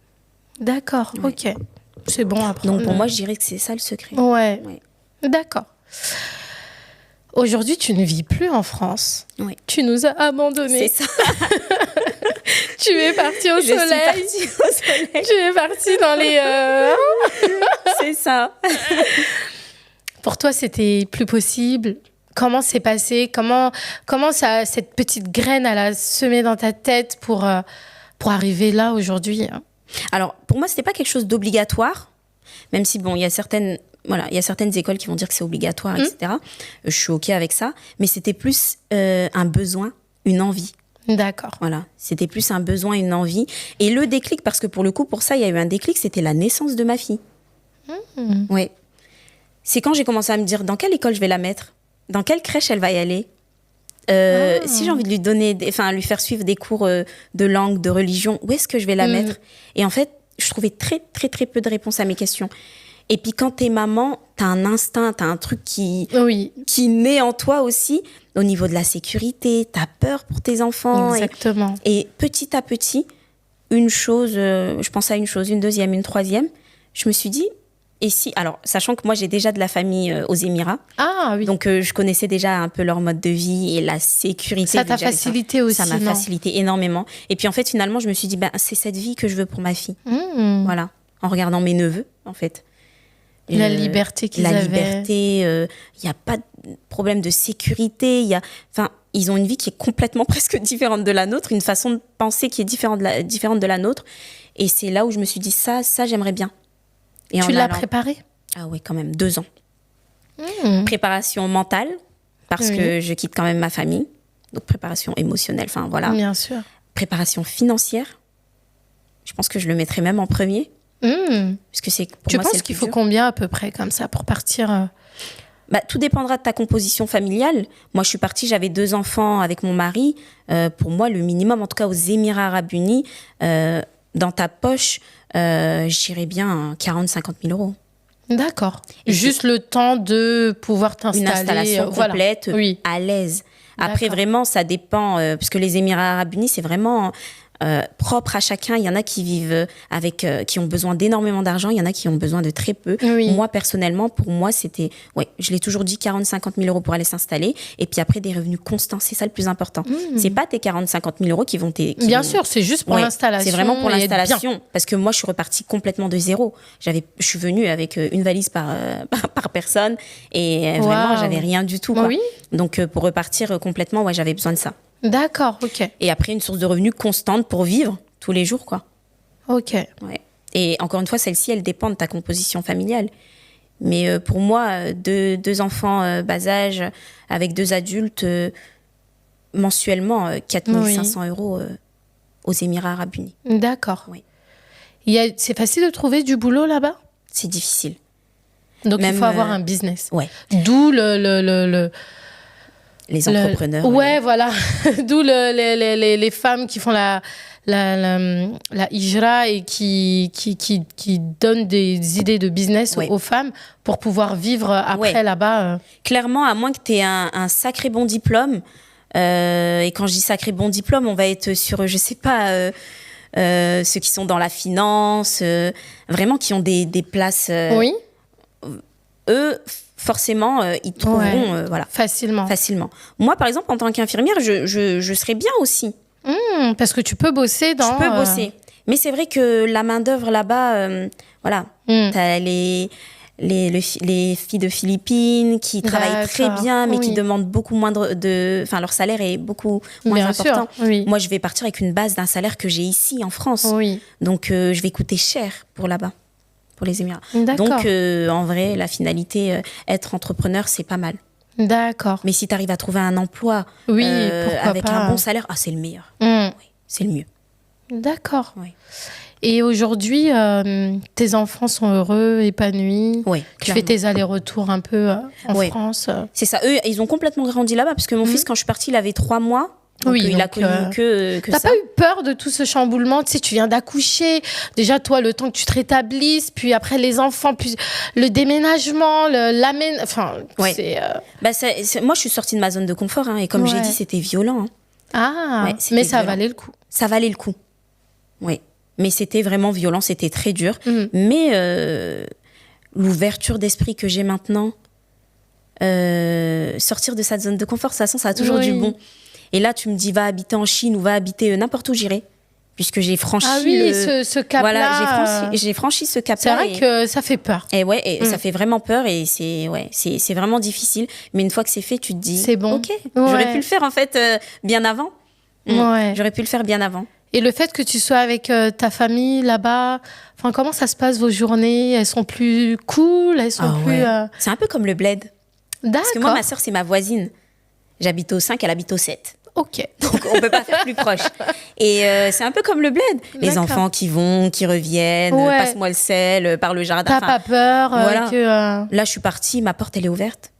D'accord, ok. C'est bon après. Donc pour moi, je dirais que c'est ça le secret. Ouais. D'accord. Aujourd'hui, tu ne vis plus en France. Oui. Tu nous as abandonnés. C'est ça. Tu es partie au soleil. Je suis partie au soleil. Tu es partie dans les... C'est ça. Pour toi, c'était plus possible. Comment c'est passé? Comment cette petite graine, elle a semé dans ta tête pour arriver là aujourd'hui? Alors, pour moi, c'était pas quelque chose d'obligatoire, même si, bon, il y a certaines écoles qui vont dire que c'est obligatoire, etc. Je suis OK avec ça, mais c'était plus un besoin, une envie. D'accord. Voilà, c'était plus un besoin, une envie. Et le déclic, parce que pour le coup, pour ça, il y a eu un déclic, c'était la naissance de ma fille. Oui. C'est quand j'ai commencé à me dire dans quelle école je vais la mettre, dans quelle crèche elle va y aller. Si j'ai envie de lui donner, lui faire suivre des cours de langue, de religion, où est-ce que je vais la mettre? Et en fait, je trouvais très, très, très peu de réponses à mes questions. Et puis, quand t'es maman, t'as un instinct, t'as un truc qui naît en toi aussi, au niveau de la sécurité, t'as peur pour tes enfants. Exactement. Et petit à petit, je pensais à une chose, une deuxième, une troisième, je me suis dit, et si, alors, sachant que moi, j'ai déjà de la famille aux Émirats. Ah oui. Donc, je connaissais déjà un peu leur mode de vie et la sécurité. Ça t'a facilité aussi, ça m'a facilité énormément. Et puis, en fait, finalement, je me suis dit, c'est cette vie que je veux pour ma fille. Voilà. En regardant mes neveux, en fait. La liberté qu'ils avaient. La liberté, il n'y a pas de problème de sécurité. Ils ont une vie qui est complètement presque différente de la nôtre, une façon de penser qui est différente de la nôtre. Et c'est là où je me suis dit, ça j'aimerais bien. Et tu l'as préparé? Ah oui, quand même, 2 ans. Préparation mentale, parce que je quitte quand même ma famille. Donc, préparation émotionnelle, voilà. Bien sûr. Préparation financière. Je pense que je le mettrais même en premier. Parce que tu penses qu'il faut combien à peu près comme ça pour partir tout dépendra de ta composition familiale. Moi, je suis partie, j'avais 2 enfants avec mon mari. Pour moi, le minimum, en tout cas aux Émirats Arabes Unis, dans ta poche, je dirais bien 40-50 000 euros. D'accord. Et juste le temps de pouvoir t'installer. Une installation complète, à l'aise. Après, vraiment, ça dépend, parce que les Émirats Arabes Unis, c'est vraiment propre à chacun. Il y en a qui vivent qui ont besoin d'énormément d'argent. Il y en a qui ont besoin de très peu. Moi, personnellement, pour moi, c'était, je l'ai toujours dit, 40-50 000 euros pour aller s'installer. Et puis après, des revenus constants. C'est ça le plus important. C'est pas tes 40-50 000 euros qui vont Bien sûr, c'est juste pour l'installation. C'est vraiment pour l'installation. Parce que moi, je suis repartie complètement de zéro. Je suis venue avec une valise par personne. Et vraiment, j'avais rien du tout, quoi. Donc, pour repartir complètement, j'avais besoin de ça. D'accord, ok. Et après, une source de revenus constante pour vivre tous les jours, quoi. Ok. Ouais. Et encore une fois, celle-ci, elle dépend de ta composition familiale. Mais pour moi, deux enfants bas âge avec 2 adultes, mensuellement, 4 500 euros aux Émirats Arabes Unis. D'accord. Oui. C'est facile de trouver du boulot là-bas? C'est difficile. Donc, il faut avoir un business. Ouais. D'où les entrepreneurs. Voilà. D'où les femmes qui font la hijra et qui donnent des idées de business aux femmes pour pouvoir vivre après là-bas. Clairement, à moins que tu aies un sacré bon diplôme. Et quand je dis sacré bon diplôme, on va être sur, je sais pas, ceux qui sont dans la finance, vraiment qui ont des places. Eux, forcément, ils trouveront facilement. Moi, par exemple, en tant qu'infirmière, je serais bien aussi. Parce que tu peux bosser dans... Je peux bosser. Mais c'est vrai que la main-d'œuvre là-bas, t'as les filles de Philippines qui travaillent très bien, mais qui demandent beaucoup moins leur salaire est beaucoup moins important. Moi, je vais partir avec une base d'un salaire que j'ai ici en France. Donc, je vais coûter cher pour là-bas. Pour les Émirats. Donc, en vrai, la finalité, être entrepreneur, c'est pas mal. D'accord. Mais si tu arrives à trouver un emploi avec un bon salaire, c'est le meilleur. C'est le mieux. D'accord. Et aujourd'hui, tes enfants sont heureux, épanouis. Tu fais tes allers-retours un peu en France. C'est ça. Eux, ils ont complètement grandi là-bas parce que mon fils, quand je suis partie, il avait 3 mois. Donc, il a connu que T'as ça. pas eu peur de tout ce chamboulement? Tu sais, tu viens d'accoucher. Déjà, toi, le temps que tu te rétablisses, puis après les enfants, puis le déménagement, enfin, c'est... moi, je suis sortie de ma zone de confort. Et comme j'ai dit, c'était violent. Mais ça valait le coup. Ça valait le coup. Oui. Mais c'était vraiment violent, c'était très dur. Mais l'ouverture d'esprit que j'ai maintenant, sortir de sa zone de confort, de toute façon, ça a toujours du bon. Et là, tu me dis, va habiter en Chine ou va habiter n'importe où j'irai. Puisque j'ai franchi ce cap-là. Voilà, j'ai franchi ce cap-là. C'est vrai que ça fait peur. Et ça fait vraiment peur et c'est vraiment difficile. Mais une fois que c'est fait, tu te dis, c'est bon. Ok, j'aurais pu le faire en fait bien avant. J'aurais pu le faire bien avant. Et le fait que tu sois avec ta famille là-bas, enfin, comment ça se passe vos journées? Elles sont plus cool? Elles sont plus... Ouais. C'est un peu comme le bled. D'accord. Parce que moi, ma sœur, c'est ma voisine. J'habite au 5, elle habite au 7. Ok. Donc, on peut pas faire plus proche. Et c'est un peu comme le bled. Les enfants qui vont, qui reviennent, passe-moi le sel, par le jardin. T'as pas peur voilà. que... Là, je suis partie, ma porte, elle est ouverte.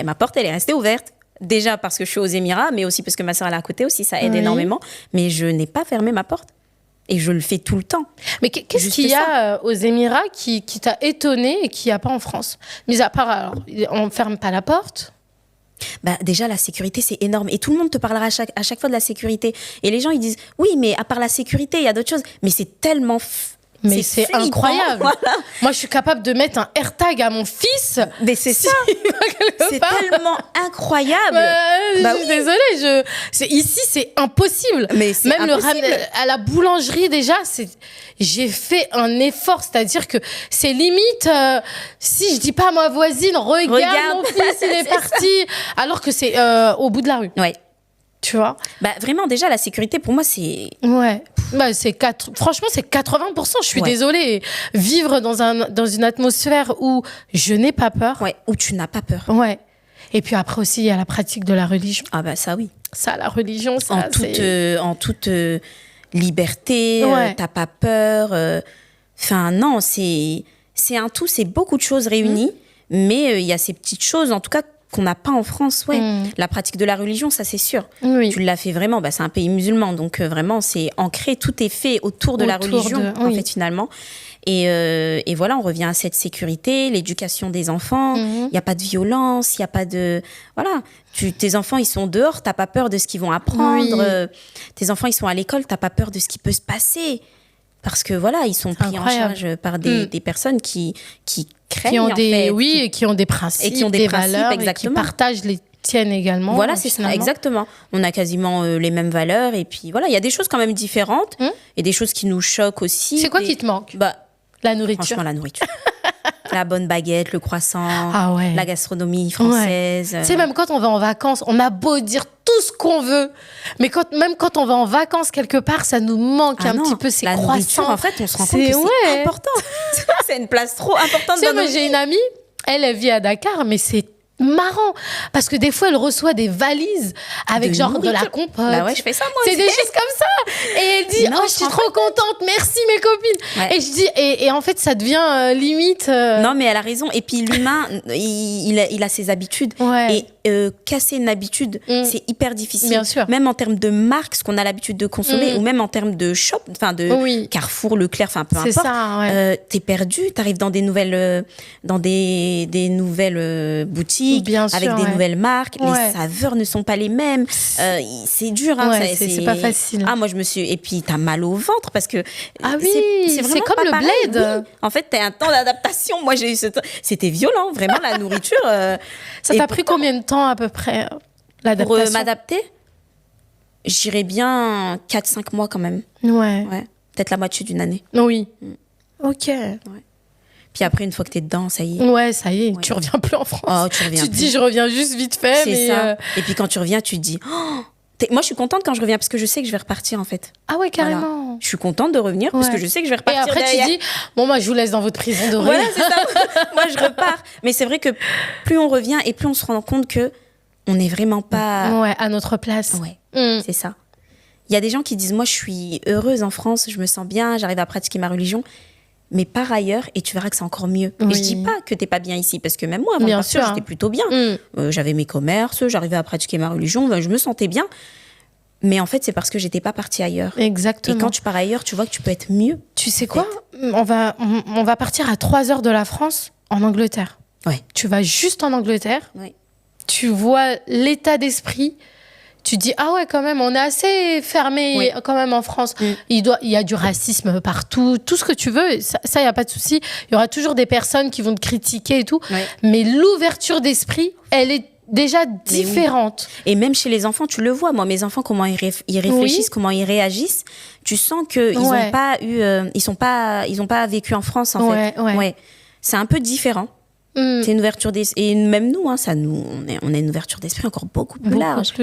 Ma porte, elle est restée ouverte. Déjà parce que je suis aux Émirats, mais aussi parce que ma sœur, elle est à côté aussi, ça aide énormément. Mais je n'ai pas fermé ma porte. Et je le fais tout le temps. Mais qu'est-ce qu'il y a aux Émirats qui t'a étonné et qu'il n'y a pas en France? Mis à part, alors, on ne ferme pas la porte. Bah, déjà, la sécurité, c'est énorme. Et tout le monde te parlera à chaque fois de la sécurité. Et les gens, ils disent, oui, mais à part la sécurité, il y a d'autres choses. Mais c'est tellement... Mais c'est incroyable. Voilà. Moi, je suis capable de mettre un AirTag à mon fils. Mais c'est ça. C'est tellement incroyable. Je suis désolée. Ici, c'est impossible. Mais c'est même impossible. À la boulangerie, déjà, j'ai fait un effort. C'est-à-dire que c'est limite, si je dis pas à ma voisine, regarde mon fils, il est parti. Alors que c'est au bout de la rue. Ouais. Tu vois? Bah, vraiment, déjà, la sécurité, pour moi, c'est... Ouais. Bah, franchement, c'est 80%. Je suis désolée. Vivre dans une atmosphère où je n'ai pas peur. Ouais, où tu n'as pas peur. Ouais. Et puis après aussi, il y a la pratique de la religion. Ah bah ça, oui. Ça, la religion, ça, en toute liberté, t'as pas peur. Enfin, non, c'est un tout, c'est beaucoup de choses réunies. Mais il y a ces petites choses, en tout cas, qu'on n'a pas en France, La pratique de la religion, ça c'est sûr. Oui. Tu l'as fait vraiment, c'est un pays musulman, donc vraiment c'est ancré, tout est fait autour de la religion, en fait, finalement. Et voilà, on revient à cette sécurité, l'éducation des enfants, il n'y a pas de violence, il n'y a pas de... Voilà, tes enfants, ils sont dehors, t'as pas peur de ce qu'ils vont apprendre. Tes enfants, ils sont à l'école, t'as pas peur de ce qui peut se passer. Parce que voilà, ils sont pris en charge par des personnes qui craignent, et qui ont des principes, et qui ont des valeurs, exactement. Et qui partagent les tiennes également. Voilà, c'est ça, exactement. On a quasiment les mêmes valeurs, et puis voilà, il y a des choses quand même différentes, et des choses qui nous choquent aussi. C'est quoi qui te manque? La nourriture. Franchement, la nourriture. La bonne baguette, le croissant, la gastronomie française. Tu sais, même quand on va en vacances, on a beau dire tout ce qu'on veut, mais même quand on va en vacances quelque part, ça nous manque un petit peu ces croissants. En fait, on se rend compte que c'est important. C'est une place trop importante dans nos vies. J'ai une amie, elle vit à Dakar, mais c'est marrant parce que des fois elle reçoit des valises avec de la compote. Bah ouais, je fais ça moi. C'est des choses comme ça. Et elle dit je suis trop contente, merci mes copines. Ouais. Et je dis et en fait ça devient limite. Non mais elle a raison. Et puis l'humain il a ses habitudes. Ouais. Et casser une habitude c'est hyper difficile. Bien sûr. Même en termes de marques, ce qu'on a l'habitude de consommer, ou même en termes de shop, enfin de Carrefour, Leclerc, enfin peu importe. C'est ça. T'es perdu, t'arrives dans des nouvelles boutiques. Avec des nouvelles marques, les saveurs ne sont pas les mêmes, c'est dur, c'est pas facile. Moi je me suis, et puis t'as mal au ventre parce que c'est comme le bled. Oui. En fait t'as un temps d'adaptation. Moi j'ai eu c'était violent, vraiment la nourriture. Ça t'a pris combien de temps à peu près l'adaptation? Pour m'adapter, j'irais bien 4-5 mois quand même. Ouais. Peut-être la moitié d'une année. Oui. Ok. Ouais. Puis après, une fois que t'es dedans, ça y est. Ouais, ça y est, tu reviens plus en France. Tu te dis, je reviens juste vite fait. C'est ça. Et puis quand tu reviens, tu te dis, moi je suis contente quand je reviens parce que je sais que je vais repartir en fait. Ah ouais, carrément. Voilà. Je suis contente de revenir parce que je sais que je vais repartir. Et après, derrière. tu dis, moi je vous laisse dans votre prison dorée. Voilà, c'est ça. Moi je repars. Mais c'est vrai que plus on revient et plus on se rend compte que on n'est vraiment pas. Ouais, à notre place. Ouais, c'est ça. Il y a des gens qui disent, moi je suis heureuse en France, je me sens bien, j'arrive à pratiquer ma religion. Mais par ailleurs, et tu verras que c'est encore mieux. Et je dis pas que t'es pas bien ici, parce que même moi, avant de partir, j'étais plutôt bien. J'avais mes commerces, j'arrivais à pratiquer ma religion, je me sentais bien. Mais en fait, c'est parce que j'étais pas partie ailleurs. Exactement. Et quand tu pars ailleurs, tu vois que tu peux être mieux. Tu sais quoi ? On va partir à 3 heures de la France, en Angleterre. Ouais. Tu vas juste en Angleterre. Ouais. Tu vois l'état d'esprit. Tu dis, ah ouais, quand même, on est assez fermé quand même en France. Il y a du racisme partout, tout ce que tu veux, ça, il n'y a pas de souci. Il y aura toujours des personnes qui vont te critiquer et tout. Ouais. Mais l'ouverture d'esprit, elle est déjà différente. Et même chez les enfants, tu le vois. Moi, mes enfants, comment ils réfléchissent, comment ils réagissent. Tu sens qu'ils n'ont pas eu, ils ont pas vécu en France, en fait. Ouais. C'est un peu différent. C'est une ouverture d'esprit. Et même nous, on a une ouverture d'esprit encore beaucoup plus large.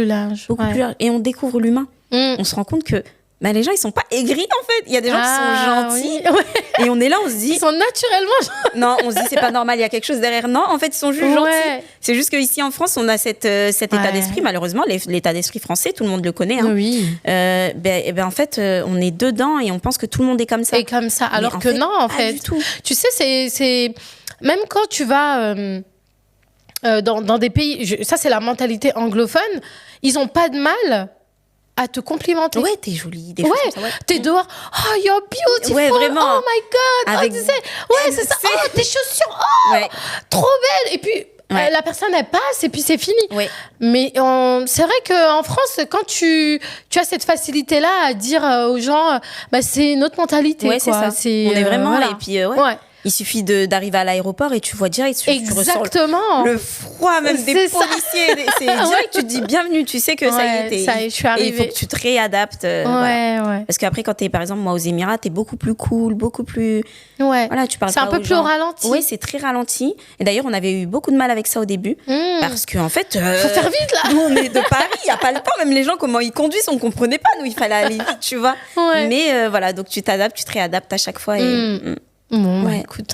Beaucoup plus large. Et on découvre l'humain. on se rend compte que les gens, ils sont pas aigris, en fait. Il y a des gens qui sont gentils. Oui. Ouais. Et on est là, on se dit... Ils sont naturellement gentils. Non, on se dit, c'est pas normal, il y a quelque chose derrière. Non, en fait, ils sont juste gentils. C'est juste qu'ici, en France, on a cet état d'esprit. Malheureusement, l'état d'esprit français, tout le monde le connaît. Hein. Oui. En fait, on est dedans et on pense que tout le monde est comme ça. Et comme ça. Alors que non, en fait. Pas du tout. Tu sais, c'est... Même quand tu vas... dans des pays... Ça, c'est la mentalité anglophone. Ils n'ont pas de mal... à te complimenter. Ouais, t'es jolie. Des choses comme ça, t'es dehors. Oh, you're beautiful. Ouais, vraiment. Oh my God. Avec... tu sais. Ouais, c'est ça. Oh, tes chaussures. Oh, trop belles. Et puis, la personne, elle passe et puis c'est fini. Ouais. Mais c'est vrai qu'en France, quand tu as cette facilité-là à dire aux gens, c'est notre mentalité. Ouais, quoi. c'est ça. On est vraiment voilà. là. Et puis, il suffit d'arriver à l'aéroport et tu vois direct, tu ressens le froid même des policiers. C'est direct, tu te dis bienvenue, tu sais que ça y est, je suis arrivée. Et il faut que tu te réadaptes. Voilà. Parce qu'après, quand t'es, par exemple, moi aux Émirats, t'es beaucoup plus cool, beaucoup plus... Ouais. Voilà, tu parles c'est un peu plus au ralenti. Oui, c'est très ralenti. Et d'ailleurs, on avait eu beaucoup de mal avec ça au début. Parce qu'en fait... faut faire vite, là. Nous, on est de Paris, il n'y a pas le temps. Même les gens, comment ils conduisent, on ne comprenait pas. Nous, il fallait aller vite, tu vois. Ouais. Mais voilà, donc tu t'adaptes, tu te réadaptes à chaque fois. Bon, écoute,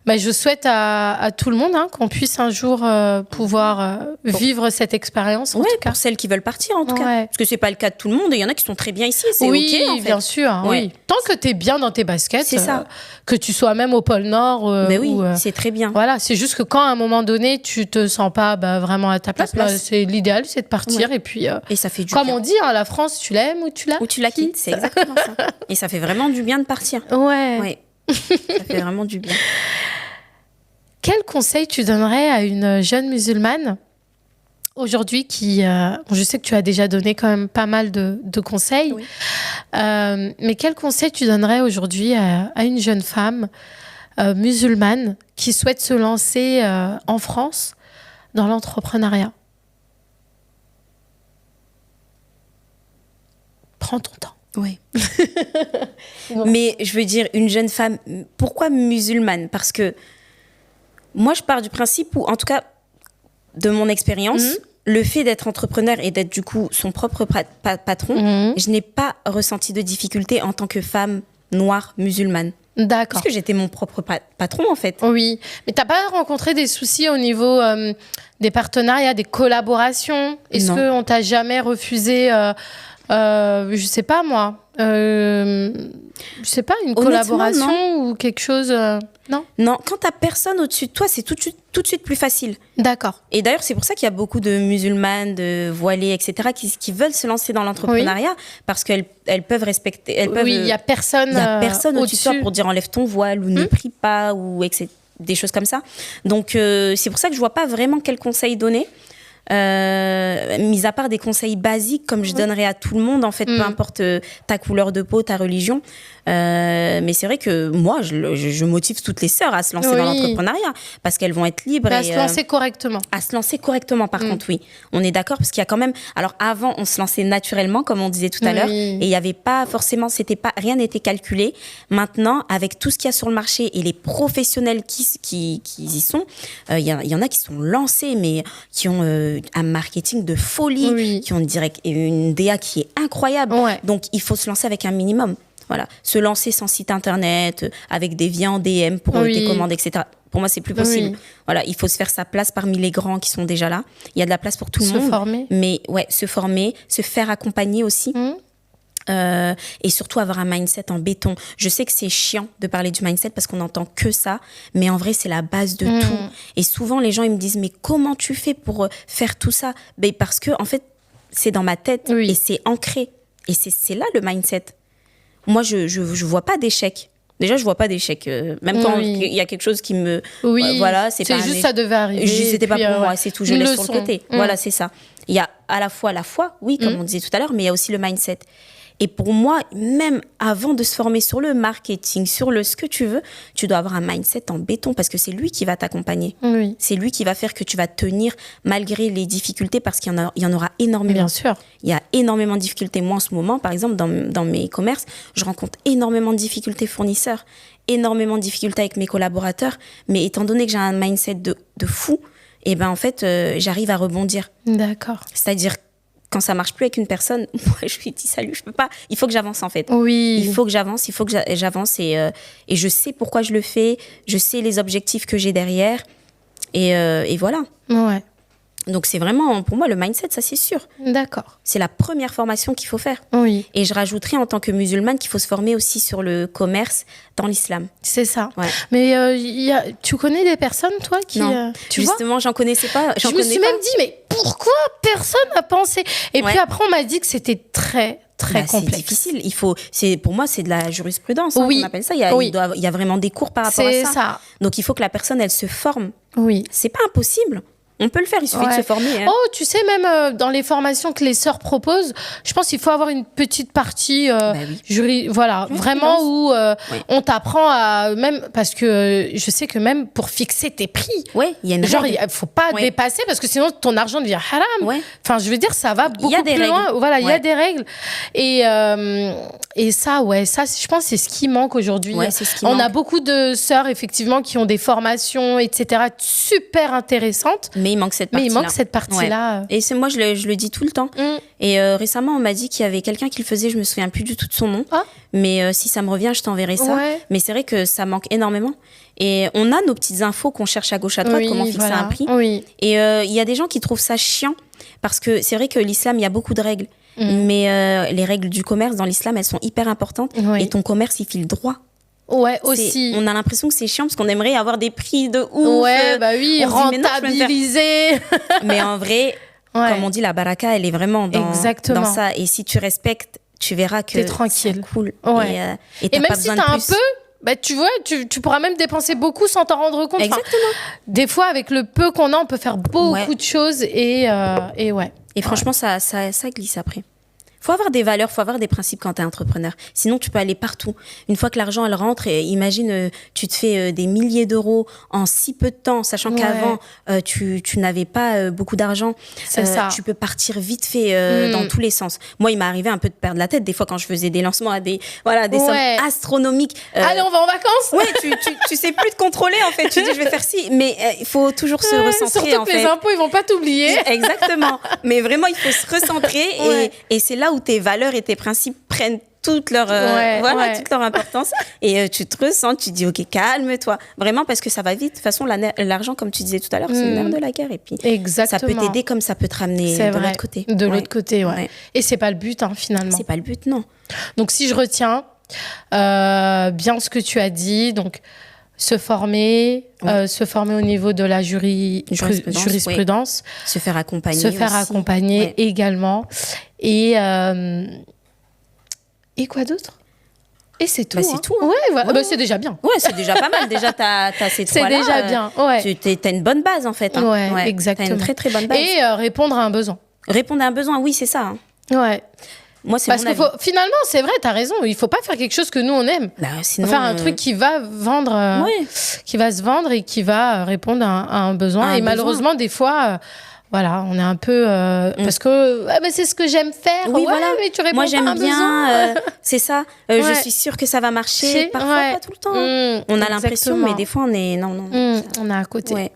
je souhaite à tout le monde hein, qu'on puisse un jour pouvoir vivre cette expérience. En tout cas. Pour celles qui veulent partir, en tout cas. Parce que c'est pas le cas de tout le monde. Et il y en a qui sont très bien ici. C'est OK, en fait. Bien sûr. Oui. Tant que tu es bien dans tes baskets, c'est ça. Que tu sois même au pôle Nord. Mais oui, c'est très bien. Voilà, c'est juste que quand à un moment donné, tu te sens pas vraiment à ta place, c'est l'idéal, c'est de partir. Et puis, et ça fait du comme bien. on dit, hein, la France, tu l'aimes ou tu la quittes. C'est exactement ça. Et ça fait vraiment du bien de partir. Ouais. Ça fait vraiment du bien. Quel conseil tu donnerais à une jeune musulmane aujourd'hui qui... je sais que tu as déjà donné quand même pas mal de conseils, mais quel conseil tu donnerais aujourd'hui à une jeune femme musulmane qui souhaite se lancer en France dans l'entrepreneuriat? Prends ton temps. Oui. Mais je veux dire, une jeune femme, pourquoi musulmane? Parce que moi, je pars du principe où, en tout cas, de mon expérience, le fait d'être entrepreneur et d'être du coup son propre patron, je n'ai pas ressenti de difficulté en tant que femme noire musulmane. D'accord. Parce que j'étais mon propre patron, en fait. Oui, mais t'as pas rencontré des soucis au niveau des partenariats, des collaborations? Est-ce qu'on t'a jamais refusé... je sais pas moi, je sais pas, une collaboration ou quelque chose, non? Non, quand t'as personne au-dessus de toi, c'est tout de suite plus facile. D'accord. Et d'ailleurs, c'est pour ça qu'il y a beaucoup de musulmanes, de voilées, etc., qui veulent se lancer dans l'entrepreneuriat parce qu'elles peuvent respecter. Il y a personne au-dessus de toi pour dire enlève ton voile ou ne prie pas ou etc., des choses comme ça. Donc c'est pour ça que je vois pas vraiment quel conseil donner. Mis à part des conseils basiques comme je donnerais à tout le monde en fait, peu importe ta couleur de peau, ta religion, mais c'est vrai que moi je motive toutes les sœurs à se lancer dans l'entrepreneuriat parce qu'elles vont être libres à se lancer correctement. À se lancer correctement par contre, oui, on est d'accord, parce qu'il y a quand même, alors avant on se lançait naturellement comme on disait tout à l'heure, et il y avait pas forcément, rien n'était calculé. Maintenant, avec tout ce qu'il y a sur le marché et les professionnels qui y sont, il y en a qui sont lancés mais qui ont un marketing de folie, qui ont une DA qui est incroyable. Donc, il faut se lancer avec un minimum. Voilà. Se lancer sans site internet, avec des via en DM pour tes commandes, etc. Pour moi, c'est plus possible. Voilà, il faut se faire sa place parmi les grands qui sont déjà là. Il y a de la place pour tout le monde. Se former. Mais se former, se faire accompagner aussi. Et surtout avoir un mindset en béton. Je sais que c'est chiant de parler du mindset parce qu'on n'entend que ça, mais en vrai c'est la base de tout. Et souvent les gens ils me disent mais comment tu fais pour faire tout ça? Parce que en fait c'est dans ma tête et c'est ancré, et c'est là le mindset. Moi je vois pas d'échec. Déjà je vois pas d'échec, même quand il y a quelque chose qui me voilà, c'est pas juste ça devait arriver, c'était pas pour moi, c'est tout, je laisse sur le côté. Voilà, c'est ça. Il y a à la fois la foi, comme on disait tout à l'heure, mais il y a aussi le mindset. Et pour moi, même avant de se former sur le marketing, sur ce que tu veux, tu dois avoir un mindset en béton parce que c'est lui qui va t'accompagner. C'est lui qui va faire que tu vas tenir malgré les difficultés, parce qu'il y en aura énormément. Bien sûr. Il y a énormément de difficultés. Moi, en ce moment, par exemple, dans mes commerces, je rencontre énormément de difficultés fournisseurs, énormément de difficultés avec mes collaborateurs. Mais étant donné que j'ai un mindset de fou, en fait, j'arrive à rebondir. D'accord. C'est-à-dire quand ça marche plus avec une personne, moi, je lui dis salut, je peux pas. Il faut que j'avance, en fait. Oui. Il faut que j'avance et je sais pourquoi je le fais. Je sais les objectifs que j'ai derrière. Et voilà. Ouais. Donc, c'est vraiment, pour moi, le mindset, ça, c'est sûr. D'accord. C'est la première formation qu'il faut faire. Oui. Et je rajouterais, en tant que musulmane, qu'il faut se former aussi sur le commerce dans l'islam. C'est ça. Ouais. Mais tu connais des personnes, toi, qui... Non, justement, j'en connaissais pas. Je me suis même dit, mais pourquoi personne n'a pensé? Et puis après, on m'a dit que c'était très complexe. C'est difficile. Pour moi, c'est de la jurisprudence, oui. On appelle ça. Il y a vraiment des cours par rapport à ça. C'est ça. Donc, il faut que la personne, elle se forme. Oui. C'est pas impossible. On peut le faire, il suffit de se former. Hein. Oh, tu sais, même dans les formations que les sœurs proposent, je pense qu'il faut avoir une petite partie voilà, vraiment où on t'apprend à même parce que je sais que même pour fixer tes prix, il y a une genre règle. il faut pas dépasser parce que sinon ton argent devient haram. Ouais. Enfin, je veux dire, ça va beaucoup plus loin. Voilà, il y a des règles et ça, je pense c'est ce qui manque aujourd'hui. Ouais, c'est ce qui on manque. a beaucoup de sœurs effectivement qui ont des formations, etc., super intéressantes. Mais il manque cette partie-là. Ouais. Et moi, je le dis tout le temps. Et récemment, on m'a dit qu'il y avait quelqu'un qui le faisait. Je me souviens plus du tout de son nom. Ah. Mais si ça me revient, je t'enverrai ça. Ouais. Mais c'est vrai que ça manque énormément. Et on a nos petites infos qu'on cherche à gauche à droite, comment fixer un prix. Oui. Et il y a des gens qui trouvent ça chiant parce que c'est vrai que l'islam, il y a beaucoup de règles. Mais les règles du commerce dans l'islam, elles sont hyper importantes. Et ton commerce, il file droit. Ouais, aussi. On a l'impression que c'est chiant parce qu'on aimerait avoir des prix de ouf. Ouais, bah oui, rentabiliser. Mais en vrai, comme on dit, la baraka, elle est vraiment dans ça. Et si tu respectes, tu verras que t'es tranquille. C'est cool. Ouais. Et même si t'as un peu, bah, tu vois, tu pourras même dépenser beaucoup sans t'en rendre compte. Exactement. Enfin, des fois, avec le peu qu'on a, on peut faire beaucoup de choses et ouais. Et franchement, ça glisse après. Faut avoir des valeurs, faut avoir des principes quand t'es entrepreneur. Sinon, tu peux aller partout. Une fois que l'argent, elle rentre, et imagine, tu te fais des milliers d'euros en si peu de temps, sachant qu'avant, tu n'avais pas beaucoup d'argent. C'est ça. Tu peux partir vite fait dans tous les sens. Moi, il m'est arrivé un peu de perdre la tête des fois quand je faisais des lancements à des sommes astronomiques. Allez, on va en vacances. Ouais, tu sais plus te contrôler en fait. Tu dis, je vais faire ci, mais il faut toujours se recentrer. Surtout que les impôts, ils vont pas t'oublier. Exactement. Mais vraiment, il faut se recentrer et c'est là où tes valeurs et tes principes prennent toute leur importance et tu te ressens, tu dis ok, calme-toi vraiment parce que ça va vite. De toute façon, l'argent, comme tu disais tout à l'heure, c'est le nerf de la guerre et puis ça peut t'aider comme ça peut te ramener de l'autre côté. De l'autre côté, ouais. Et c'est pas le but finalement. C'est pas le but, non. Donc si je retiens bien ce que tu as dit, donc se former au niveau de la jurisprudence, se faire accompagner également et quoi d'autre? Et c'est tout. C'est tout. Ouais, c'est déjà bien. Ouais, c'est déjà pas mal. Déjà, t'as ces trois-là. C'est déjà bien. Ouais. T'as une bonne base en fait. Ouais, exactement. T'as une très très bonne base. Et répondre à un besoin. Répondre à un besoin, oui, c'est ça. Ouais. Moi, c'est parce que finalement, c'est vrai, t'as raison. Il faut pas faire quelque chose que nous on aime. Sinon, faire un truc qui va vendre, qui va se vendre et qui va répondre à un besoin. Malheureusement, des fois. Voilà, on est un peu parce que c'est ce que j'aime faire. Oui, voilà. Mais tu réponds moi j'aime pas à un bien. C'est ça. Je suis sûre que ça va marcher. Parfois pas tout le temps. On a l'impression, mais des fois on est on est à côté. Ouais.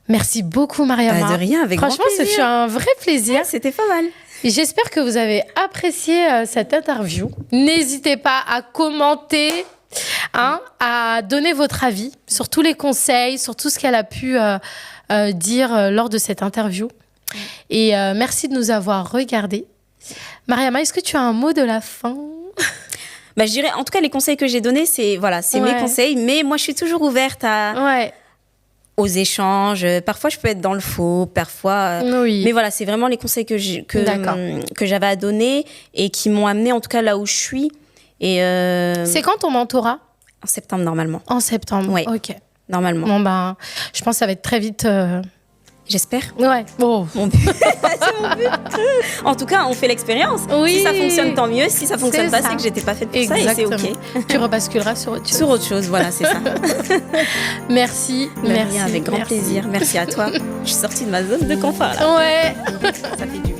Merci beaucoup, Mariama. De rien, avec franchement, grand plaisir. Ce fut un vrai plaisir. C'était pas mal. J'espère que vous avez apprécié cette interview. N'hésitez pas à commenter. À donner votre avis sur tous les conseils, sur tout ce qu'elle a pu dire lors de cette interview. Et merci de nous avoir regardés. Mariama, est-ce que tu as un mot de la fin? Je dirais, en tout cas, les conseils que j'ai donnés, c'est mes conseils, mais moi, je suis toujours ouverte aux échanges. Parfois, je peux être dans le faux, parfois... Mais voilà, c'est vraiment les conseils que j'avais à donner et qui m'ont amené en tout cas, là où je suis. Et c'est quand ton mentorat? En septembre, normalement. En septembre, oui. Ok. Normalement. Bon, je pense que ça va être très vite... J'espère. Ouais. Mon but. C'est mon but. En tout cas, on fait l'expérience. Oui. Si ça fonctionne, tant mieux. Si ça fonctionne pas, c'est que j'étais pas faite pour ça et c'est ok. Tu rebasculeras sur autre chose. Sur autre chose, voilà, c'est ça. Merci. Merci. Avec grand plaisir. Merci à toi. Je suis sortie de ma zone de confort là. Ouais. Ça fait du